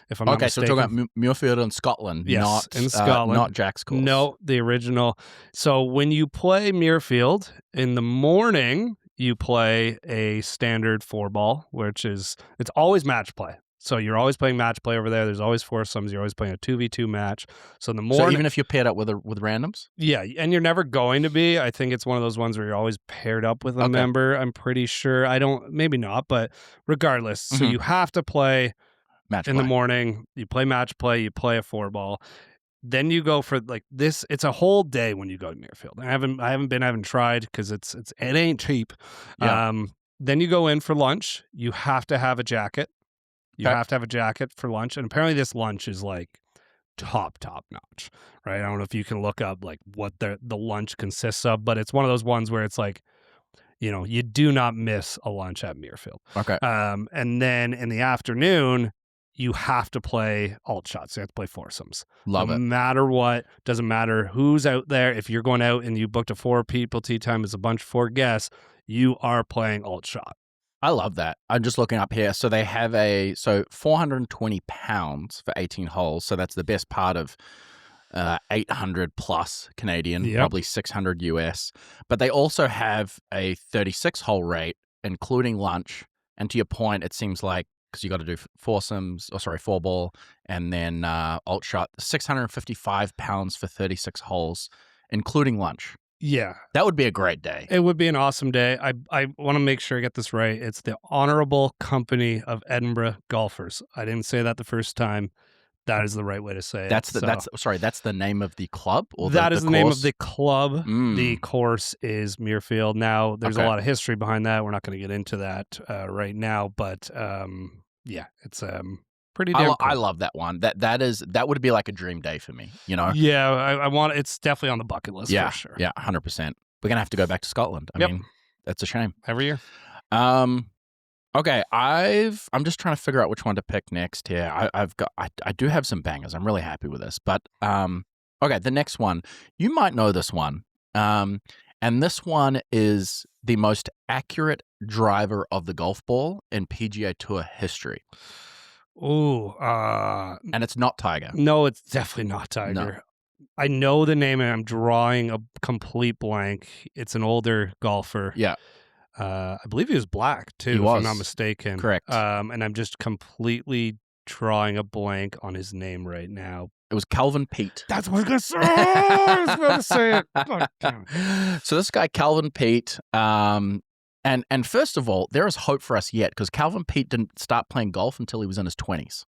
if I'm not Okay, so mistaken. we're talking about Muirfield in Scotland, Yes, not in Scotland. not Jack's course. No, the original. So when you play Muirfield in the morning, you play a standard 4-ball, it's always match play. So you're always playing match play over there. There's always foursomes. You're always playing a 2v2 match. So in the morning, So even if you're paired up with randoms? yeah, and you're never going to be. I think it's one of those ones where you're always paired up with a member. I'm pretty sure. Maybe not, but regardless. So you have to play Match in play. the morning. You play match play. You play a 4-ball. Then you go for like this. It's a whole day when you go to Muirfield. I haven't tried because it ain't cheap. Yeah. Then you go in for lunch. You have to have a jacket. You Okay. have to have a jacket for lunch. And apparently this lunch is like top notch, right? I don't know if you can look up like what the lunch consists of, but it's one of those ones where it's like, you do not miss a lunch at Muirfield. Okay. And then in the afternoon, you have to play alt shots. You have to play foursomes. Love no it. matter what, doesn't matter who's out there. If you're going out and you booked a 4 people tee time as a bunch of 4 guests, you are playing alt shot. I love that. I'm just looking up here. So they have 420 pounds for 18 holes. So that's the best part of 800 plus Canadian, Yep. probably 600 US. But they also have a 36 hole rate, including lunch. And to your point, it seems like, because you got to do foursomes, 4-ball, and then alt shot, 655 pounds for 36 holes, including lunch. Yeah. That would be a great day. It would be an awesome day. I want to make sure I get this right. It's the Honorable Company of Edinburgh Golfers. I didn't say that the first time. That is the right way to say it. That's the name of the club? Or that is the name of course? the club. Mm. The course is Muirfield. Now, there's a Okay. lot of history behind that. We're not going to get into that right now, but yeah, it's pretty damn cool. I love that one. That would be like a dream day for me, Yeah, I want it's definitely on the bucket list for sure. Yeah, 100%. We're gonna have to go back to Scotland. I mean, that's a shame. Every year. Okay, I'm just trying to figure out which one to pick next here. I do have some bangers. I'm really happy with this, but okay, the next one, you might know this one, and this one is the most accurate driver of the golf ball in PGA Tour history. Ooh, And it's not Tiger. no, it's definitely not Tiger. No. I know the name and I'm drawing a complete blank. It's an older golfer. Yeah. I believe he was black too, He if was. I'm not mistaken. Correct. And I'm just completely drawing a blank on his name right now. It was Calvin Peete. That's what I was going to say. I was going to say it. Oh, damn it. So this guy, Calvin Peete, and first of all, there is hope for us yet, because Calvin Peete didn't start playing golf until he was in his 20s.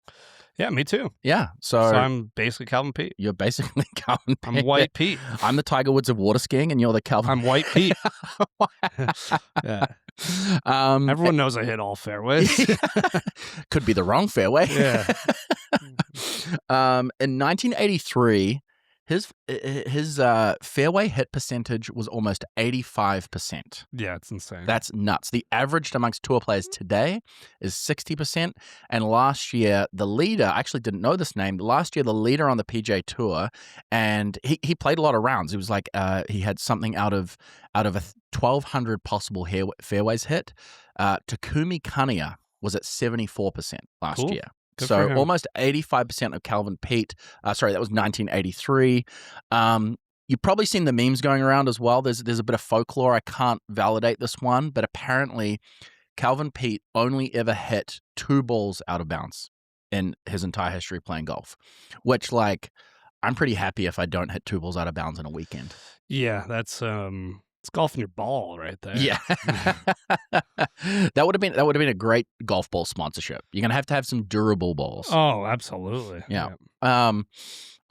Yeah, me too. Yeah. So I'm basically Calvin Pete. you're basically Calvin Peete. I'm White Pete. I'm the Tiger Woods of water skiing, and you're the Calvin. I'm White Pete. Yeah. Everyone knows I hit all fairways. Could be the wrong fairway. Yeah. In 1983, his fairway hit percentage was almost 85%. Yeah, it's insane. That's nuts. The average amongst tour players today is 60%. And last year, the leader, I actually didn't know this name. Last year, the leader on the PGA Tour, and he played a lot of rounds. It was like he had something out of a 1,200 possible fairways hit. Takumi Kaniya was at 74% last Cool. year. Good for So him. almost 85% of Calvin Peete. Sorry, that was 1983. You've probably seen the memes going around as well. There's a bit of folklore. I can't validate this one, but apparently Calvin Peete only ever hit 2 balls out of bounds in his entire history playing golf, which, like, I'm pretty happy if I don't hit 2 balls out of bounds in a weekend. Yeah, that's it's golfing your ball right there. Yeah. That would have been a great golf ball sponsorship. You're going to have some durable balls. Oh, absolutely. Yeah.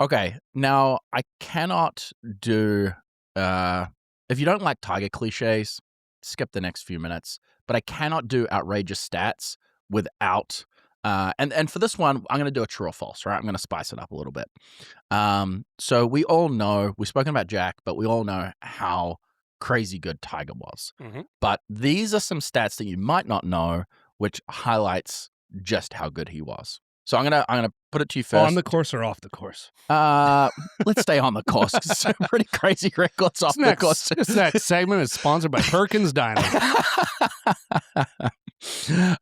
Okay. Now, I cannot do if you don't like Tiger cliches, skip the next few minutes, but I cannot do outrageous stats without and for this one, I'm going to do a true or false, right? I'm going to spice it up a little bit. So we all know, we've spoken about Jack, but we all know how crazy good Tiger was. Mhm. But these are some stats that you might not know, which highlights just how good he was. So I'm gonna put it to you first. On the course or off the course? Let's stay on the course. 'Cause some pretty crazy records off the course. This next segment is sponsored by Perkins Dining.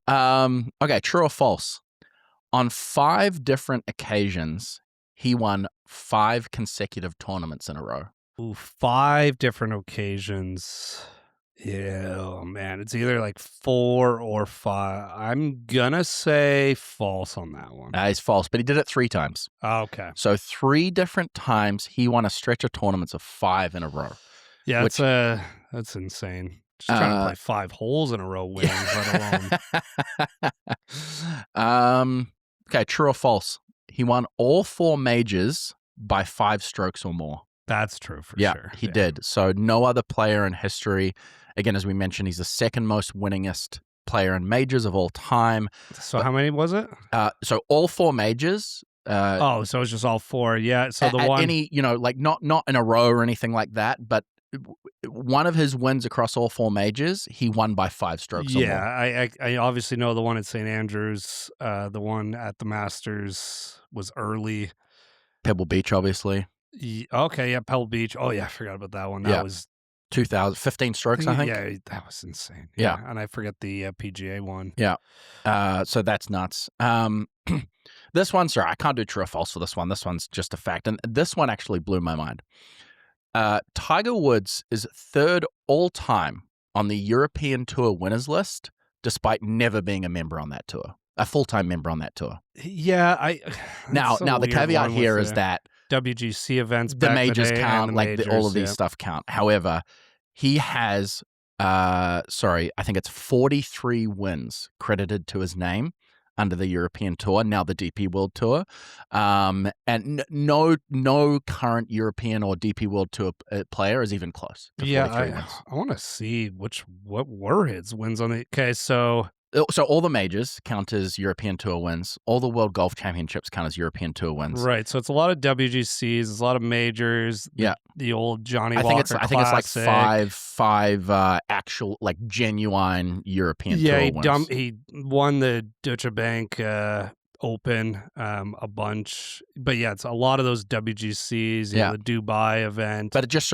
Okay, true or false? On 5 different occasions, he won 5 consecutive tournaments in a row. Ooh, 5 different occasions. Yeah, oh man, it's either like 4 or 5. I'm gonna say false on that one. It's false, but he did it 3 times. Okay. So 3 different times he won a stretch of tournaments of 5 in a row. Yeah, Which- that's insane. Just trying to play 5 holes in a row winning, let alone. Okay, true or false? He won all 4 majors by 5 strokes or more. That's true for Yeah, sure. he did. So no other player in history. Again, as we mentioned, he's the second most winningest player in majors of all time. So how many was it? So all 4 majors, Oh, so it's just all 4. Yeah. So the at one any, like not in a row or anything like that, but one of his wins across all 4 majors, he won by 5 strokes or Yeah, more. I obviously know the one at St. Andrews. The one at the Masters was early. Pebble Beach, obviously. Okay, yeah, Pebble Beach. Oh yeah, I forgot about that one. That Yeah. was 15 strokes, I think. Yeah, that was insane. Yeah. And I forget the PGA one. Yeah. So that's nuts. This one, sorry, I can't do true or false for this one. This one's just a fact. And this one actually blew my mind. Tiger Woods is 3rd all time on the European Tour winners list, despite never being a member on that tour, a full-time member on that tour. Yeah, Now the caveat here is that WGC events, the back in majors day, and count, the like majors, all of these stuff count. However, he has, I think it's 43 wins credited to his name under the European Tour, now the DP World Tour, and no current European or DP World Tour player is even close to 43 wins. I want to see what were his wins on the. Okay, so all the majors count as European Tour wins. All the World Golf Championships count as European Tour wins. right, so it's a lot of WGCs, it's a lot of majors. The old Johnny Walker I think it's like Classic. five actual, like, genuine European Tour wins. He won the Deutsche Bank Open a bunch, but yeah, it's a lot of those WGCs. The Dubai event, but it's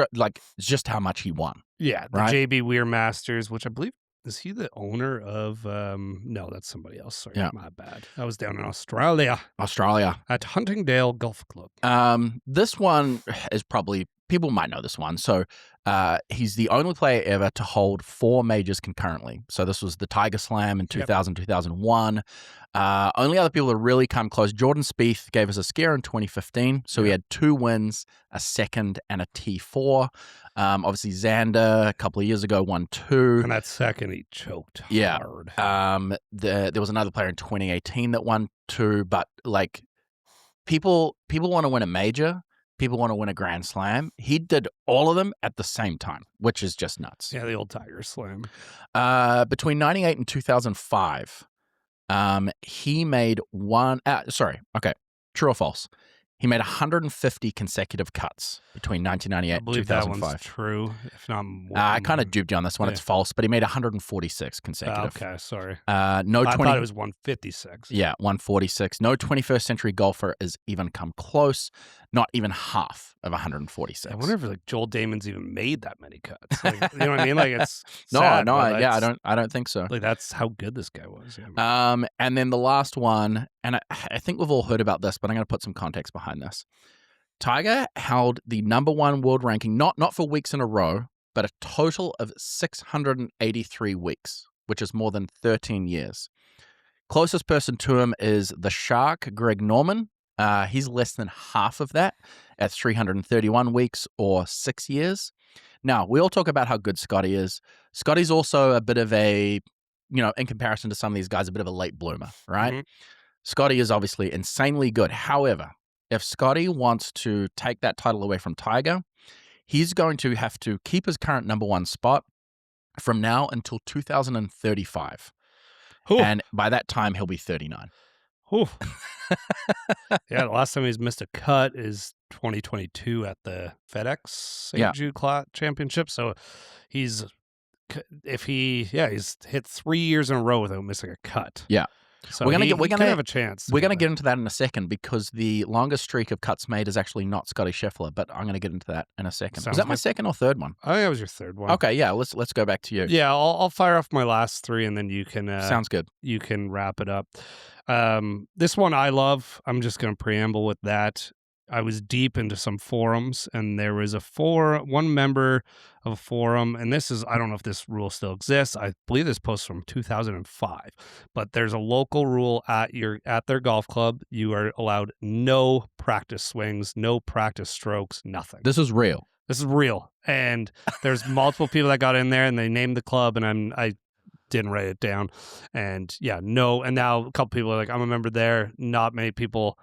just how much he won. Yeah, the right? JB Weir Masters, which I believe. Is he the owner of no, that's somebody else. Sorry, my bad. I was down in Australia. At Huntingdale Golf Club. This one is probably, people might know this one. So he's the only player ever to hold 4 majors concurrently. So this was the Tiger Slam in 2000, 2001. Only other people that really come close, Jordan Spieth gave us a scare in 2015. So he had 2 wins, a second, and a T4. Obviously, Xander a couple of years ago won 2. And that second, he choked hard. There was another player in 2018 that won 2. But, like, people want to win a major. People want to win a Grand Slam. He did all of them at the same time, which is just nuts. Yeah, the old Tiger Slam. Between 98 and 2005, he made true or false? He made 150 consecutive cuts between 1998 and 2005. That one's true, if not more. I kind of duped you on this one. It's false, but he made 146 consecutive. Okay, sorry. I thought it was 156. Yeah, 146. No 21st century golfer has even come close. Not even half of 146. I wonder if Joel Damon's even made that many cuts. You know what I mean? It's no, sad, I don't think so. That's how good this guy was. And then the last one, and I think we've all heard about this, but I'm going to put some context behind this. Tiger held the #1 world ranking, not for weeks in a row, but a total of 683 weeks, which is more than 13 years. Closest person to him is the Shark, Greg Norman. He's less than half of that at 331 weeks or 6 years. Now, we all talk about how good Scotty is. Scotty's also a bit of a, in comparison to some of these guys, a bit of a late bloomer, right? Mm-hmm. Scotty is obviously insanely good. However, if Scotty wants to take that title away from Tiger, he's going to have to keep his current #1 spot from now until 2035. Ooh. And by that time, he'll be 39. Ooh. Yeah, the last time he's missed a cut is 2022 at the FedEx St. Jude Championship. So he's hit 3 years in a row without missing a cut. Yeah. So we're gonna have a chance. We're gonna get into that in a second because the longest streak of cuts made is actually not Scotty Scheffler, but I'm gonna get into that in a second. Was that my second or third one? I think that was your third one. Okay, yeah. Let's go back to you. Yeah, I'll fire off my last 3, and then you can. Sounds good. You can wrap it up. This one I love. I'm just gonna preamble with that. I was deep into some forums, and there was one member of a forum, and I don't know if this rule still exists. I believe this post from 2005, but there's a local rule at their golf club. You are allowed no practice swings, no practice strokes, nothing. This is real. And there's multiple people that got in there, and they named the club, and I didn't write it down. And no. And now a couple people are like, I'm a member there. Not many people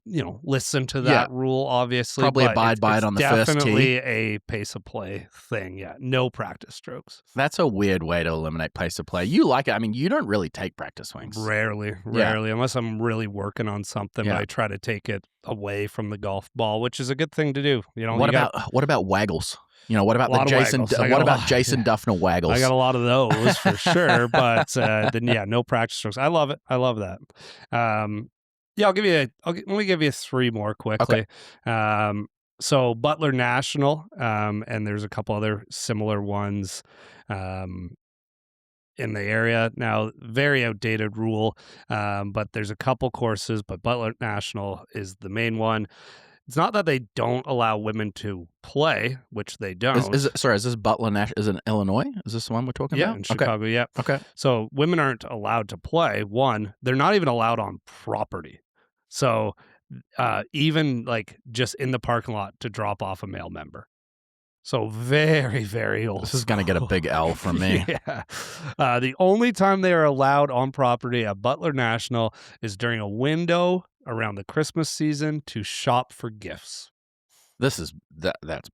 listen to Yeah. that rule, obviously. Probably but abide by it it's on the first tee. definitely a pace of play thing. Yeah, no practice strokes. That's a weird way to eliminate pace of play. You like it. I mean, you don't really take practice swings. Rarely, unless I'm really working on something. Yeah. But I try to take it away from the golf ball, which is a good thing to do. What about waggles? What about the Jason? What about Jason Duffner waggles? I got a lot of those for sure. But then no practice strokes. I love it. I love that. Let me give you 3 more quickly. Okay. So Butler National, and there's a couple other similar ones in the area. Now, very outdated rule, but there's a couple courses, but Butler National is the main one. It's not that they don't allow women to play, which they don't. Is this Butler National? Is it in Illinois? Is this the one we're talking about? Yeah, in Chicago, yeah. Okay. So women aren't allowed to play. One, they're not even allowed on property. So even like just in the parking lot to drop off a male member. So very, very old. This is going to get a big L from me. Yeah. The only time they are allowed on property at Butler National is during a window around the Christmas season to shop for gifts. That's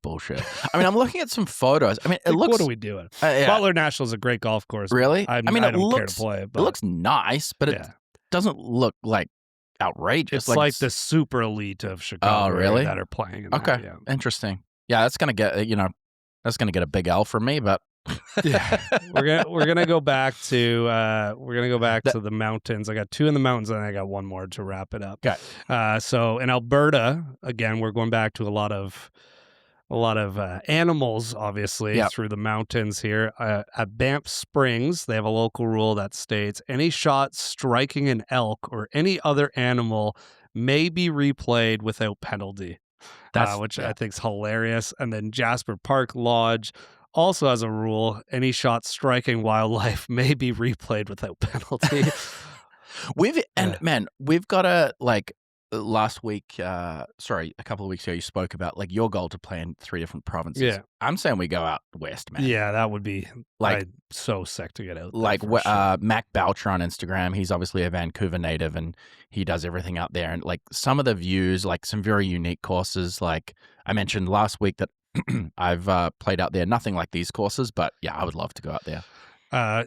bullshit. I mean, I'm looking at some photos. I mean, it looks. What are we doing? Yeah. Butler National is a great golf course. Really? I don't care to play it. But it looks nice, but it doesn't look like outrageous. It's like the super elite of Chicago really? that are playing. Okay, interesting. Yeah, that's gonna get a big L for me, but yeah, we're gonna go back to the mountains. I got 2 in the mountains, and I got 1 more to wrap it up. Okay. So in Alberta, again, we're going back to a lot of animals, obviously, through the mountains here. At Banff Springs, they have a local rule that states any shot striking an elk or any other animal may be replayed without penalty. Which I think is hilarious. And then Jasper Park Lodge also has a rule: any shot striking wildlife may be replayed without penalty. We've got a last week, a couple of weeks ago, you spoke about your goal to play in 3 different provinces. Yeah. I'm saying we go out west, man. Yeah, that would be I'm so sick to get out there. Sure. Mac Boucher on Instagram, he's obviously a Vancouver native and he does everything out there. And some of the views, some very unique courses. Like I mentioned last week that I've played out there, nothing like these courses, but yeah, I would love to go out there.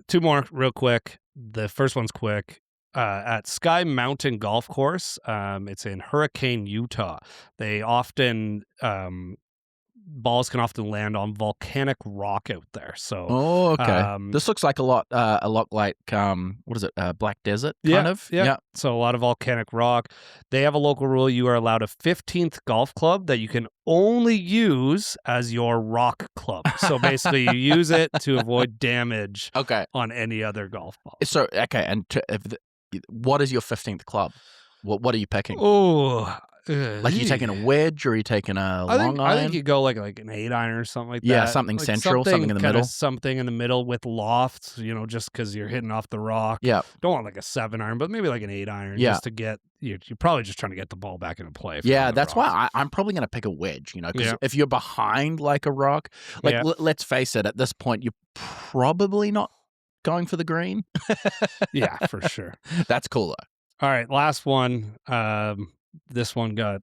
2 more real quick. The first one's quick. At Sky Mountain Golf Course, it's in Hurricane, Utah. They often balls can often land on volcanic rock out there. So, this looks like a lot like what is it? Black Desert kind of. Yeah. So a lot of volcanic rock. They have a local rule: you are allowed a 15th golf club that you can only use as your rock club. So basically, you use it to avoid damage. On any other golf ball. So what is your 15th club? What are you picking? Oh, are you taking a wedge or are you taking a long iron? I think you go like an 8-iron or something like that. Yeah, something central, something in the middle. Something in the middle with loft, just because you're hitting off the rock. Yeah. Don't want like a 7-iron, but maybe like an 8-iron just to get, you're probably just trying to get the ball back into play. Yeah, that's why I'm probably going to pick a wedge, because if you're behind a rock, let's face it, at this point, you're probably not going for the green. Yeah, for sure. That's cool though. All right, last one. This one got.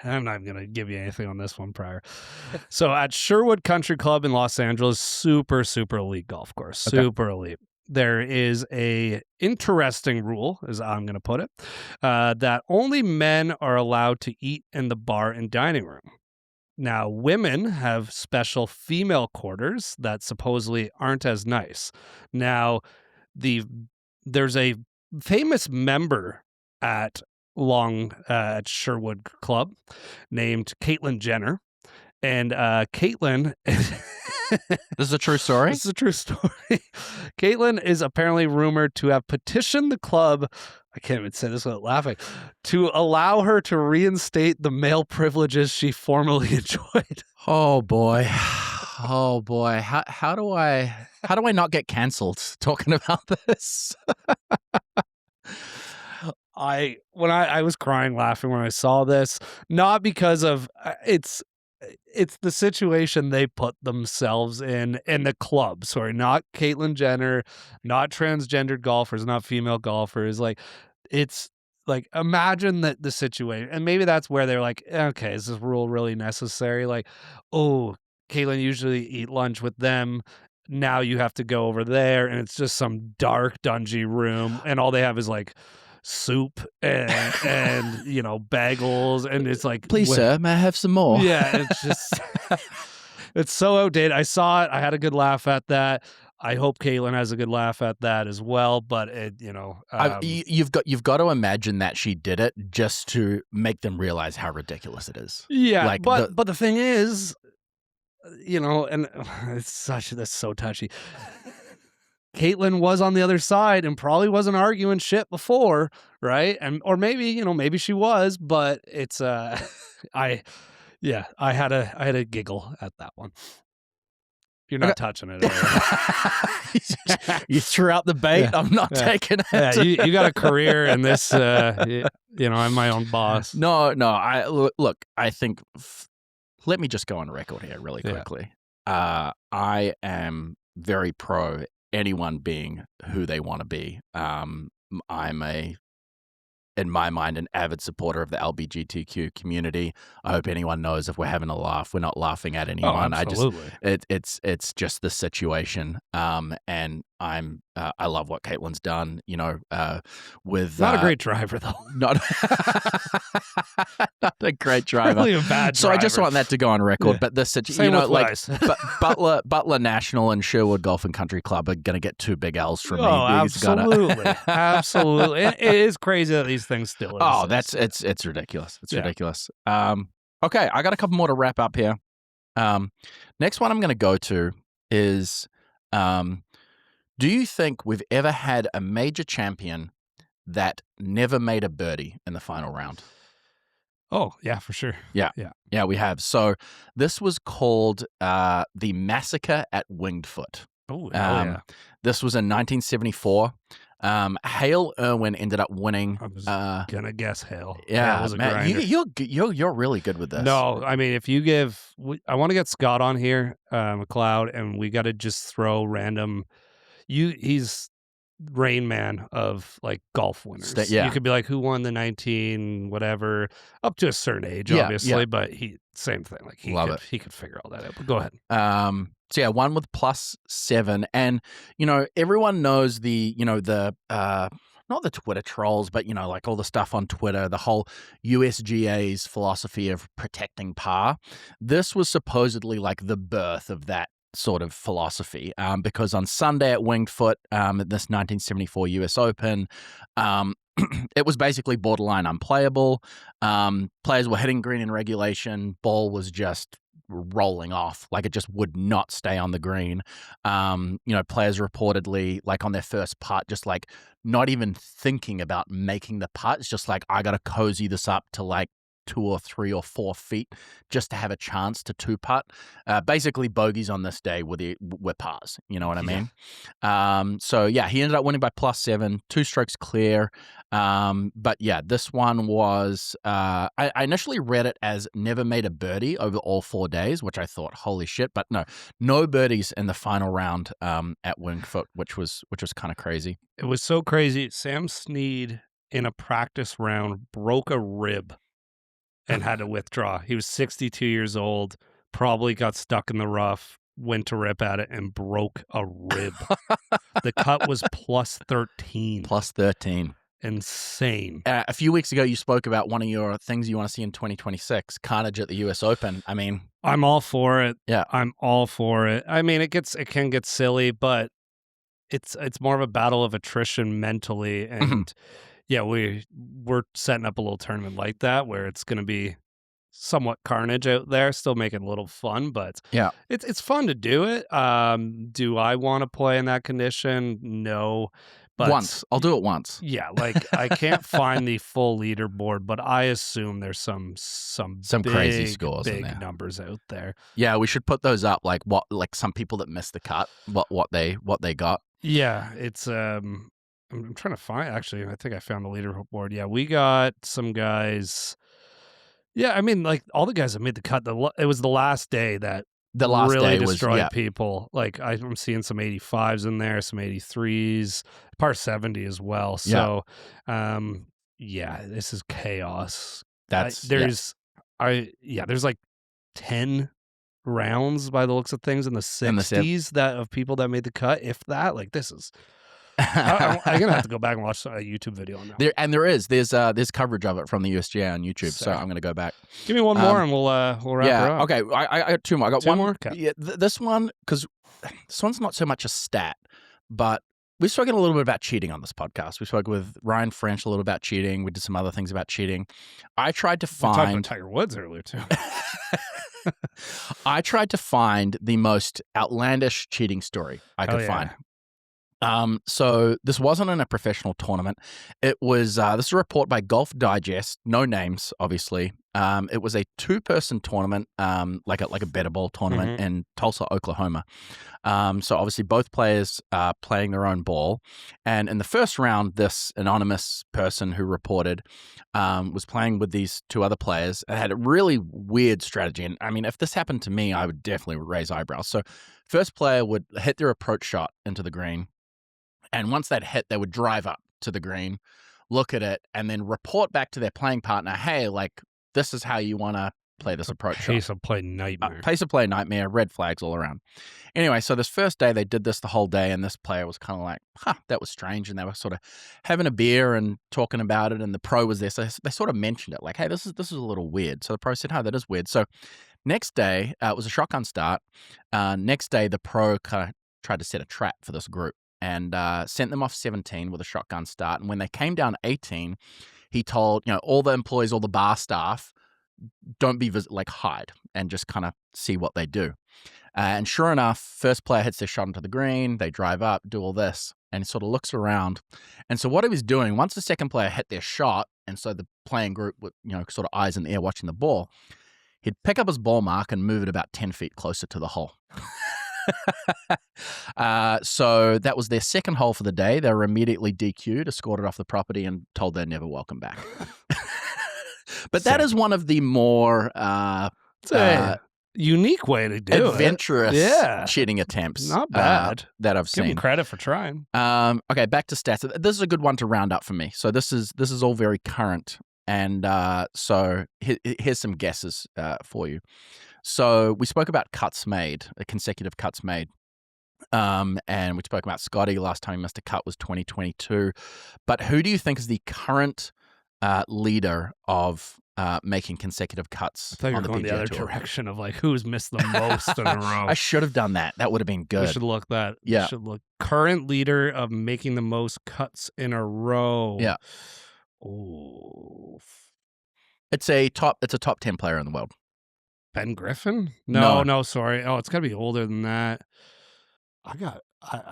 I'm not even going to give you anything on this one prior. So at Sherwood Country Club in Los Angeles, super elite golf course, super elite. There is a interesting rule, as I'm going to put it, that only men are allowed to eat in the bar and dining room. Now, women have special female quarters that supposedly aren't as nice. Now, there's a famous member at Sherwood Club named Caitlyn Jenner, and Caitlyn. This is a true story? This is a true story. Caitlyn is apparently rumored to have petitioned the club, I can't even say this without laughing, to allow her to reinstate the male privileges she formerly enjoyed. Oh boy. Oh boy. How do I not get canceled talking about this? I was crying laughing when I saw this, not because of it's the situation they put themselves in the club. Sorry, not Caitlyn Jenner, not transgendered golfers, not female golfers. It's like, imagine that the situation, and maybe that's where they're like, okay, is this rule really necessary? Like, oh, Caitlin usually eat lunch with them. Now you have to go over there, and it's just some dark, dungy room, and all they have is like soup and bagels, and it's like, Please, sir, may I have some more? yeah, it's just it's so outdated. I saw it. I had a good laugh at that. I hope Caitlin has a good laugh at that as well. But You've got to imagine that she did it just to make them realize how ridiculous it is. yeah. Like but the thing is, and that's so touchy. Caitlin was on the other side and probably wasn't arguing shit before, right? Or maybe she was, but it's I had a giggle at that one. You're not touching it. You threw out the bait. Yeah. I'm not taking it. Yeah, you got a career in this. I'm my own boss. No. I think. Let me just go on record here really quickly. Yeah. I am very pro anyone being who they want to be. I'm in my mind, an avid supporter of the LGBTQ community. I hope anyone knows if we're having a laugh, we're not laughing at anyone. Oh, absolutely. It's just the situation. And I love what Caitlin's done, with not a great driver though. Not a great driver. Really a bad driver. So I just want that to go on record. Yeah. But this situation, Butler National and Sherwood Golf and Country Club are going to get 2 big L's from me. Absolutely. Absolutely. It is crazy that these things still exist. Oh, it's ridiculous. It's ridiculous. Okay, I got a couple more to wrap up here. Next one I'm going to go to is, do you think we've ever had a major champion that never made a birdie in the final round? Oh, yeah, for sure. Yeah, we have. So this was called the Massacre at Winged Foot. Oh, yeah. This was in 1974. Hale Irwin ended up winning. I was gonna guess Hale. Yeah, man, you're really good with this. No, I mean, if you I want to get Scott on here, McLeod, and we got to just throw random. He's Rain Man of like golf winners. You could be like, who won the 19 whatever up to a certain age, obviously, but same thing. Like he could figure all that out. But go ahead. So yeah, one with +7, and everyone knows the not the Twitter trolls, but like all the stuff on Twitter, the whole USGA's philosophy of protecting par. This was supposedly like the birth of that sort of philosophy, because on Sunday at Winged Foot, at this 1974 US Open, it was basically borderline unplayable. Players were hitting green in regulation. Ball was just rolling off, like it just would not stay on the green. Players reportedly, like on their first putt, just like not even thinking about making the putt. It's just like, I got to cozy this up to like 2 or 3 or 4 feet just to have a chance to 2-putt. Basically, bogeys on this day were pars. You know what I mean? So yeah, he ended up winning by +7, 2 strokes clear. But yeah, this one was, I initially read it as never made a birdie over all 4 days, which I thought, holy shit. But no birdies in the final round at Winged Foot, which was kind of crazy. It was so crazy. Sam Snead in a practice round broke a rib and had to withdraw. He was 62 years old, probably got stuck in the rough, went to rip at it, and broke a rib. The cut was +13. +13. Insane. A few weeks ago, you spoke about one of your things you want to see in 2026, carnage at the U.S. Open. I mean, I'm all for it. Yeah, I'm all for it. I mean, it can get silly, but it's more of a battle of attrition mentally, and yeah, we're setting up a little tournament like that where it's going to be somewhat carnage out there, still make it a little fun, but yeah, it's fun to do it. Do I want to play in that condition? No. But once. I'll do it once. Yeah, like I can't find the full leaderboard, but I assume there's some big, crazy scores big in there. Numbers out there. Yeah, we should put those up. Like some people that missed the cut, what they got. Yeah, it's I'm trying to find. Actually, I think I found the leaderboard. Yeah, we got some guys. Yeah, I mean, like all the guys that made the cut. It was the last day that really destroyed people. Like I'm seeing some 85s in there, some 83s, par 70 as well. So, yeah, this is chaos. That's there's like 10 rounds by the looks of things in the In the set. 60s that of people that made the cut, if that. Like, this is. I'm gonna have to go back and watch a YouTube video on that. There's coverage of it from the USGA on YouTube, so I'm gonna go back. Give me one more and we'll wrap her up. Okay. I got two more. I got Two one more? Okay. Yeah, this one, because this one's not so much a stat, but we've spoken a little bit about cheating on this podcast. We spoke with Ryan French a little about cheating. We did some other things about cheating. I tried to We talked about find Tiger Woods earlier too. I tried to find the most outlandish cheating story I could find. So this wasn't in a professional tournament. It was this is a report by Golf Digest, no names, obviously. It was a 2-person tournament, like a better ball tournament in Tulsa, Oklahoma. So obviously both players playing their own ball. And in the first round, this anonymous person who reported was playing with these 2 other players and had a really weird strategy. And I mean, if this happened to me, I would definitely raise eyebrows. So first player would hit their approach shot into the green. And once that hit, they would drive up to the green, look at it, and then report back to their playing partner, hey, like, this is how you want to play this approach shot. Pace of play nightmare. Pace of play nightmare, red flags all around. Anyway, so this first day, they did this the whole day, and this player was kind of like, that was strange. And they were sort of having a beer and talking about it, and the pro was there. So they sort of mentioned it, like, hey, this is a little weird. So the pro said, that is weird. So next day, it was a shotgun start. Next day, the pro kind of tried to set a trap for this group and sent them off 17 with a shotgun start. And when they came down 18, he told, all the employees, all the bar staff, don't be hide and just kind of see what they do. And sure enough, first player hits their shot into the green. They drive up, do all this, and he sort of looks around. And so what he was doing, once the second player hit their shot, and so the playing group with, sort of eyes in the air watching the ball, he'd pick up his ball mark and move it about 10 feet closer to the hole. So that was their second hole for the day. They were immediately DQ'd, escorted off the property, and told they're never welcome back. But that is one of the more unique way to do adventurous cheating attempts. Not bad. That I've seen. Give him credit for trying. Okay, back to stats. This is a good one to round up for me. So this is all very current, and so here's some guesses for you. So we spoke about cuts made, consecutive cuts made. And we spoke about Scotty. Last time he missed a cut was 2022. But who do you think is the current leader of making consecutive cuts? I thought you were going the other direction of like who's missed the most in a row. I should have done that. That would have been good. We should look that. Yeah. We should look current leader of making the most cuts in a row. Yeah. Oh. It's a top 10 player in the world. Ben Griffin? No, sorry. Oh, it's got to be older than that.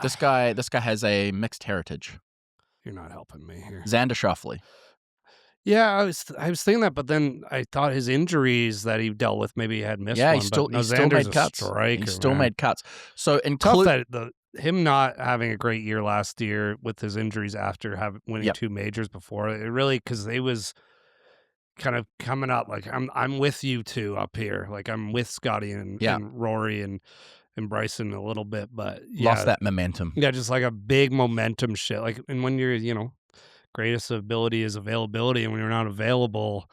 This guy has a mixed heritage. You're not helping me here. Xander Schauffele. Yeah, I was thinking that, but then I thought his injuries that he dealt with, maybe he had missed one. He still made cuts. Striker, he still made cuts. So tough that him not having a great year last year with his injuries after winning 2 majors before, it really, because they was kind of coming up like I'm with you two up here, like I'm with Scotty and Rory and Bryson a little bit, but lost that momentum. Yeah, just like a big momentum shit. Like, and when you're greatest ability is availability, and when you're not available,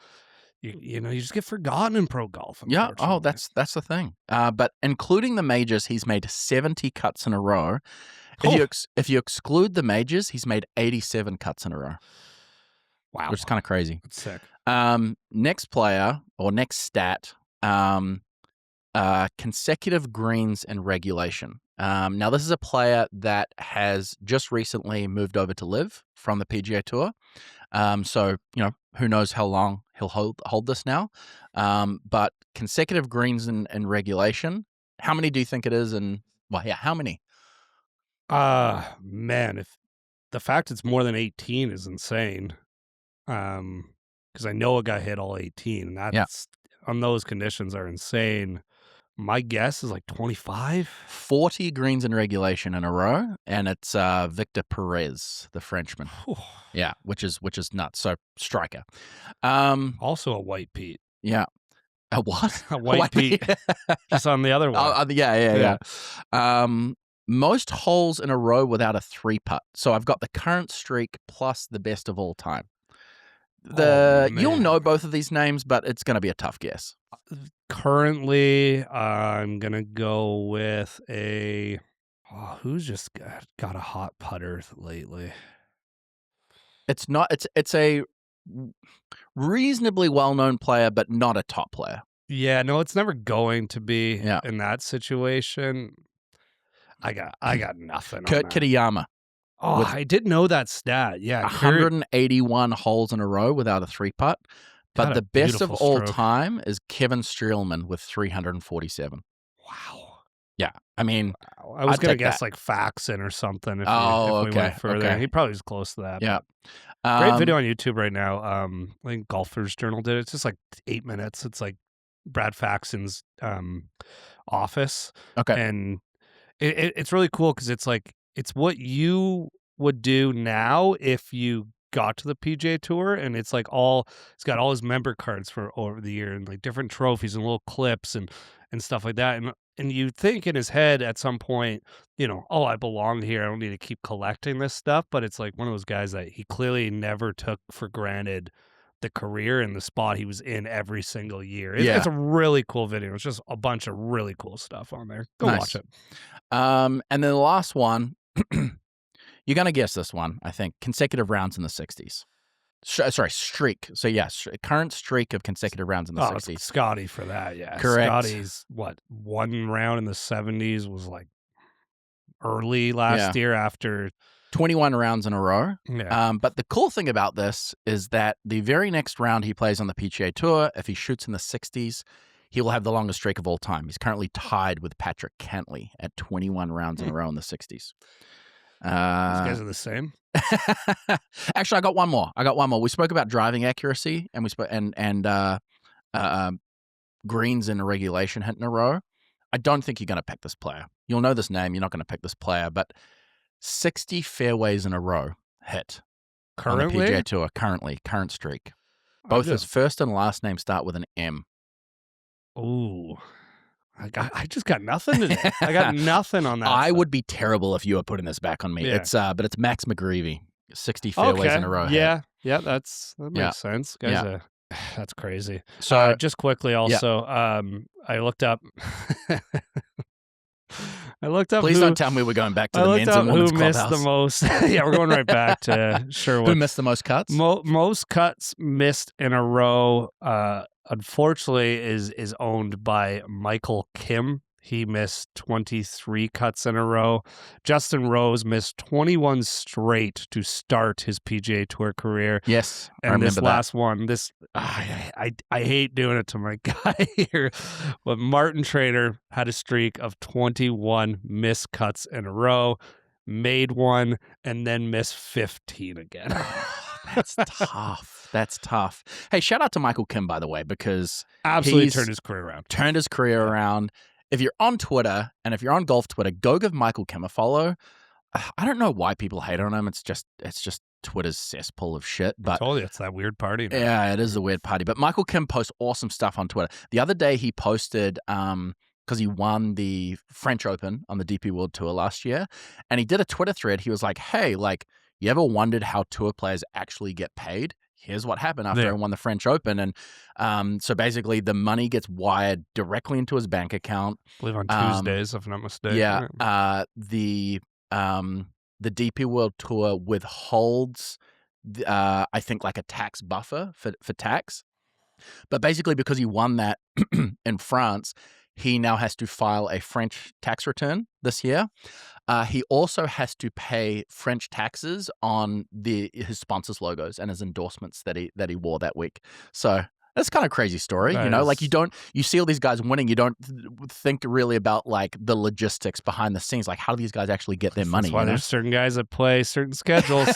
you just get forgotten in pro golf. Yeah. Oh, that's the thing. But including the majors, he's made 70 cuts in a row. If you exclude the majors, he's made 87 cuts in a row. Wow, which is kind of crazy. That's sick. Next player or next stat, consecutive greens in regulation. Now, this is a player that has just recently moved over to LIV from the PGA Tour. So, who knows how long he'll hold this now. But consecutive greens in regulation, how many do you think it is? How many? Man, if the fact it's more than 18 is insane. Because I know a guy hit all 18, and that's on those conditions are insane. My guess is like 25. 40 greens in regulation in a row, and it's Victor Perez, the Frenchman. Yeah, which is nuts. So striker. Also a white Pete. Yeah. A what? A white Pete. Just on the other one. Yeah. Most holes in a row without a 3-putt. So I've got the current streak plus the best of all time. You'll know both of these names, but it's going to be a tough guess. Currently, I'm gonna go with who's just got a hot putter lately. It's not. It's a reasonably well-known player, but not a top player. Yeah, no, it's never going to be in that situation. I got nothing. Kurt on that. Kitayama. Oh, I didn't know that stat. Yeah, 181 holes in a row without a 3-putt. But the best of all time is Kevin Streelman with 347. Wow. Yeah, I mean, I was going to guess like Faxon or something if we went further. Okay. He probably was close to that. Yeah. Great video on YouTube right now. I think Golfers Journal did it. It's just like 8 minutes. It's like Brad Faxon's office. Okay. And it's really cool because it's like, it's what you would do now if you got to the PGA Tour, and it's like it's got all his member cards for over the year and like different trophies and little clips and stuff like that. And you think in his head at some point, oh, I belong here. I don't need to keep collecting this stuff. But it's like one of those guys that he clearly never took for granted the career and the spot he was in every single year. It's a really cool video. It's just a bunch of really cool stuff on there. Go watch it. And then the last one, you're going to guess this one, I think. Consecutive rounds in the 60s. Sorry, streak. So, yes, current streak of consecutive rounds in the 60s. Scotty for that, yeah. Correct. Scotty's, one round in the 70s was like early last year after 21 rounds in a row. Yeah. But the cool thing about this is that the very next round he plays on the PGA Tour, if he shoots in the 60s, he will have the longest streak of all time. He's currently tied with Patrick Cantley at 21 rounds in a row in the 60s. These guys are the same. Actually, I got one more. We spoke about driving accuracy, and we spoke and greens in a regulation hit in a row. I don't think you're going to pick this player. You'll know this name. You're not going to pick this player, but 60 fairways in a row hit currently on the PGA Tour. Current streak. Both his first and last name start with an M. Ooh. I just got nothing today. I got nothing on that. I would be terrible if you were putting this back on me. Yeah. But it's Max McGreevy, 60 fairways in a row. Yeah, that makes sense. Guys, that's crazy. So just quickly, also, I looked up. Please don't tell me we're going back to the men's and women's clubhouse. Who missed the most? Yeah, we're going right back to Sherwood. Who missed the most cuts? Most cuts missed in a row. Unfortunately, is owned by Michael Kim. He missed 23 cuts in a row. Justin Rose missed 21 straight to start his PGA Tour career. Yes, and I remember this last one, I hate doing it to my guy here, but Martin Trainer had a streak of 21 missed cuts in a row, made one, and then missed 15 again. That's tough. That's tough. Hey, shout out to Michael Kim, by the way, because absolutely turned his career around. If you're on Twitter and if you're on golf Twitter, go give Michael Kim a follow. I don't know why people hate on him. It's just Twitter's cesspool of shit. But I told you, it's that weird party now. Yeah, it is a weird party. But Michael Kim posts awesome stuff on Twitter. The other day he posted because he won the French Open on the DP World Tour last year, and he did a Twitter thread. He was like, "Hey, you ever wondered how tour players actually get paid? Here's what happened after I won the French Open." And so basically the money gets wired directly into his bank account. I believe on Tuesdays, if I'm not mistaken. Yeah. The DP World Tour withholds, I think, like a tax buffer for tax. But basically because he won that in France, he now has to file a French tax return this year. He also has to pay French taxes on his sponsors' logos and his endorsements that he wore that week. So that's kind of a crazy story, you see all these guys winning, you don't think really about like the logistics behind the scenes, like how do these guys actually get their money? That's why there's certain guys that play certain schedules.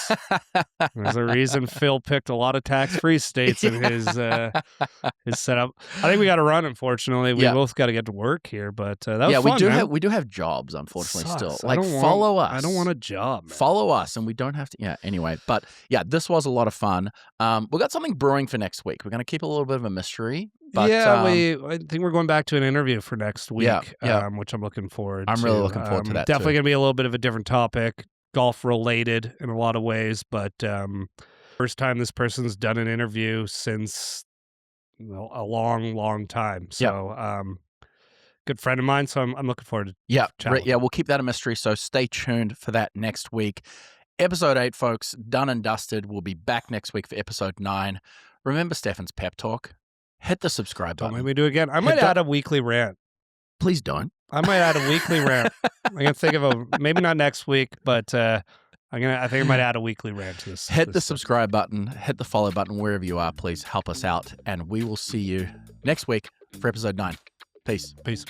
There's a reason Phil picked a lot of tax-free states in his setup. I think we got to run. Unfortunately, we both got to get to work here, but that was fun, we do have jobs, unfortunately. Still, follow us. I don't want a job. Man. Follow us, and we don't have to. Yeah. Anyway, but yeah, this was a lot of fun. We got something brewing for next week. We're going to keep a little bit of a mystery. But, I think we're going back to an interview for next week, which I'm looking forward to. I'm really looking forward to that. Definitely going to be a little bit of a different topic, golf related in a lot of ways, but first time this person's done an interview since a long, long time. So, good friend of mine. So I'm looking forward to chatting with him. We'll keep that a mystery. So stay tuned for that next week. Episode 8, folks, done and dusted. We'll be back next week for episode 9. Remember Stefan's pep talk? Hit the subscribe Don't button. make me do it again. I might add a weekly rant. Please don't. I might add a weekly rant. I'm gonna think of maybe not next week, but I think I might add a weekly rant to this. Hit the subscribe button, hit the follow button wherever you are. Please help us out, and we will see you next week for episode 9. Peace. Peace.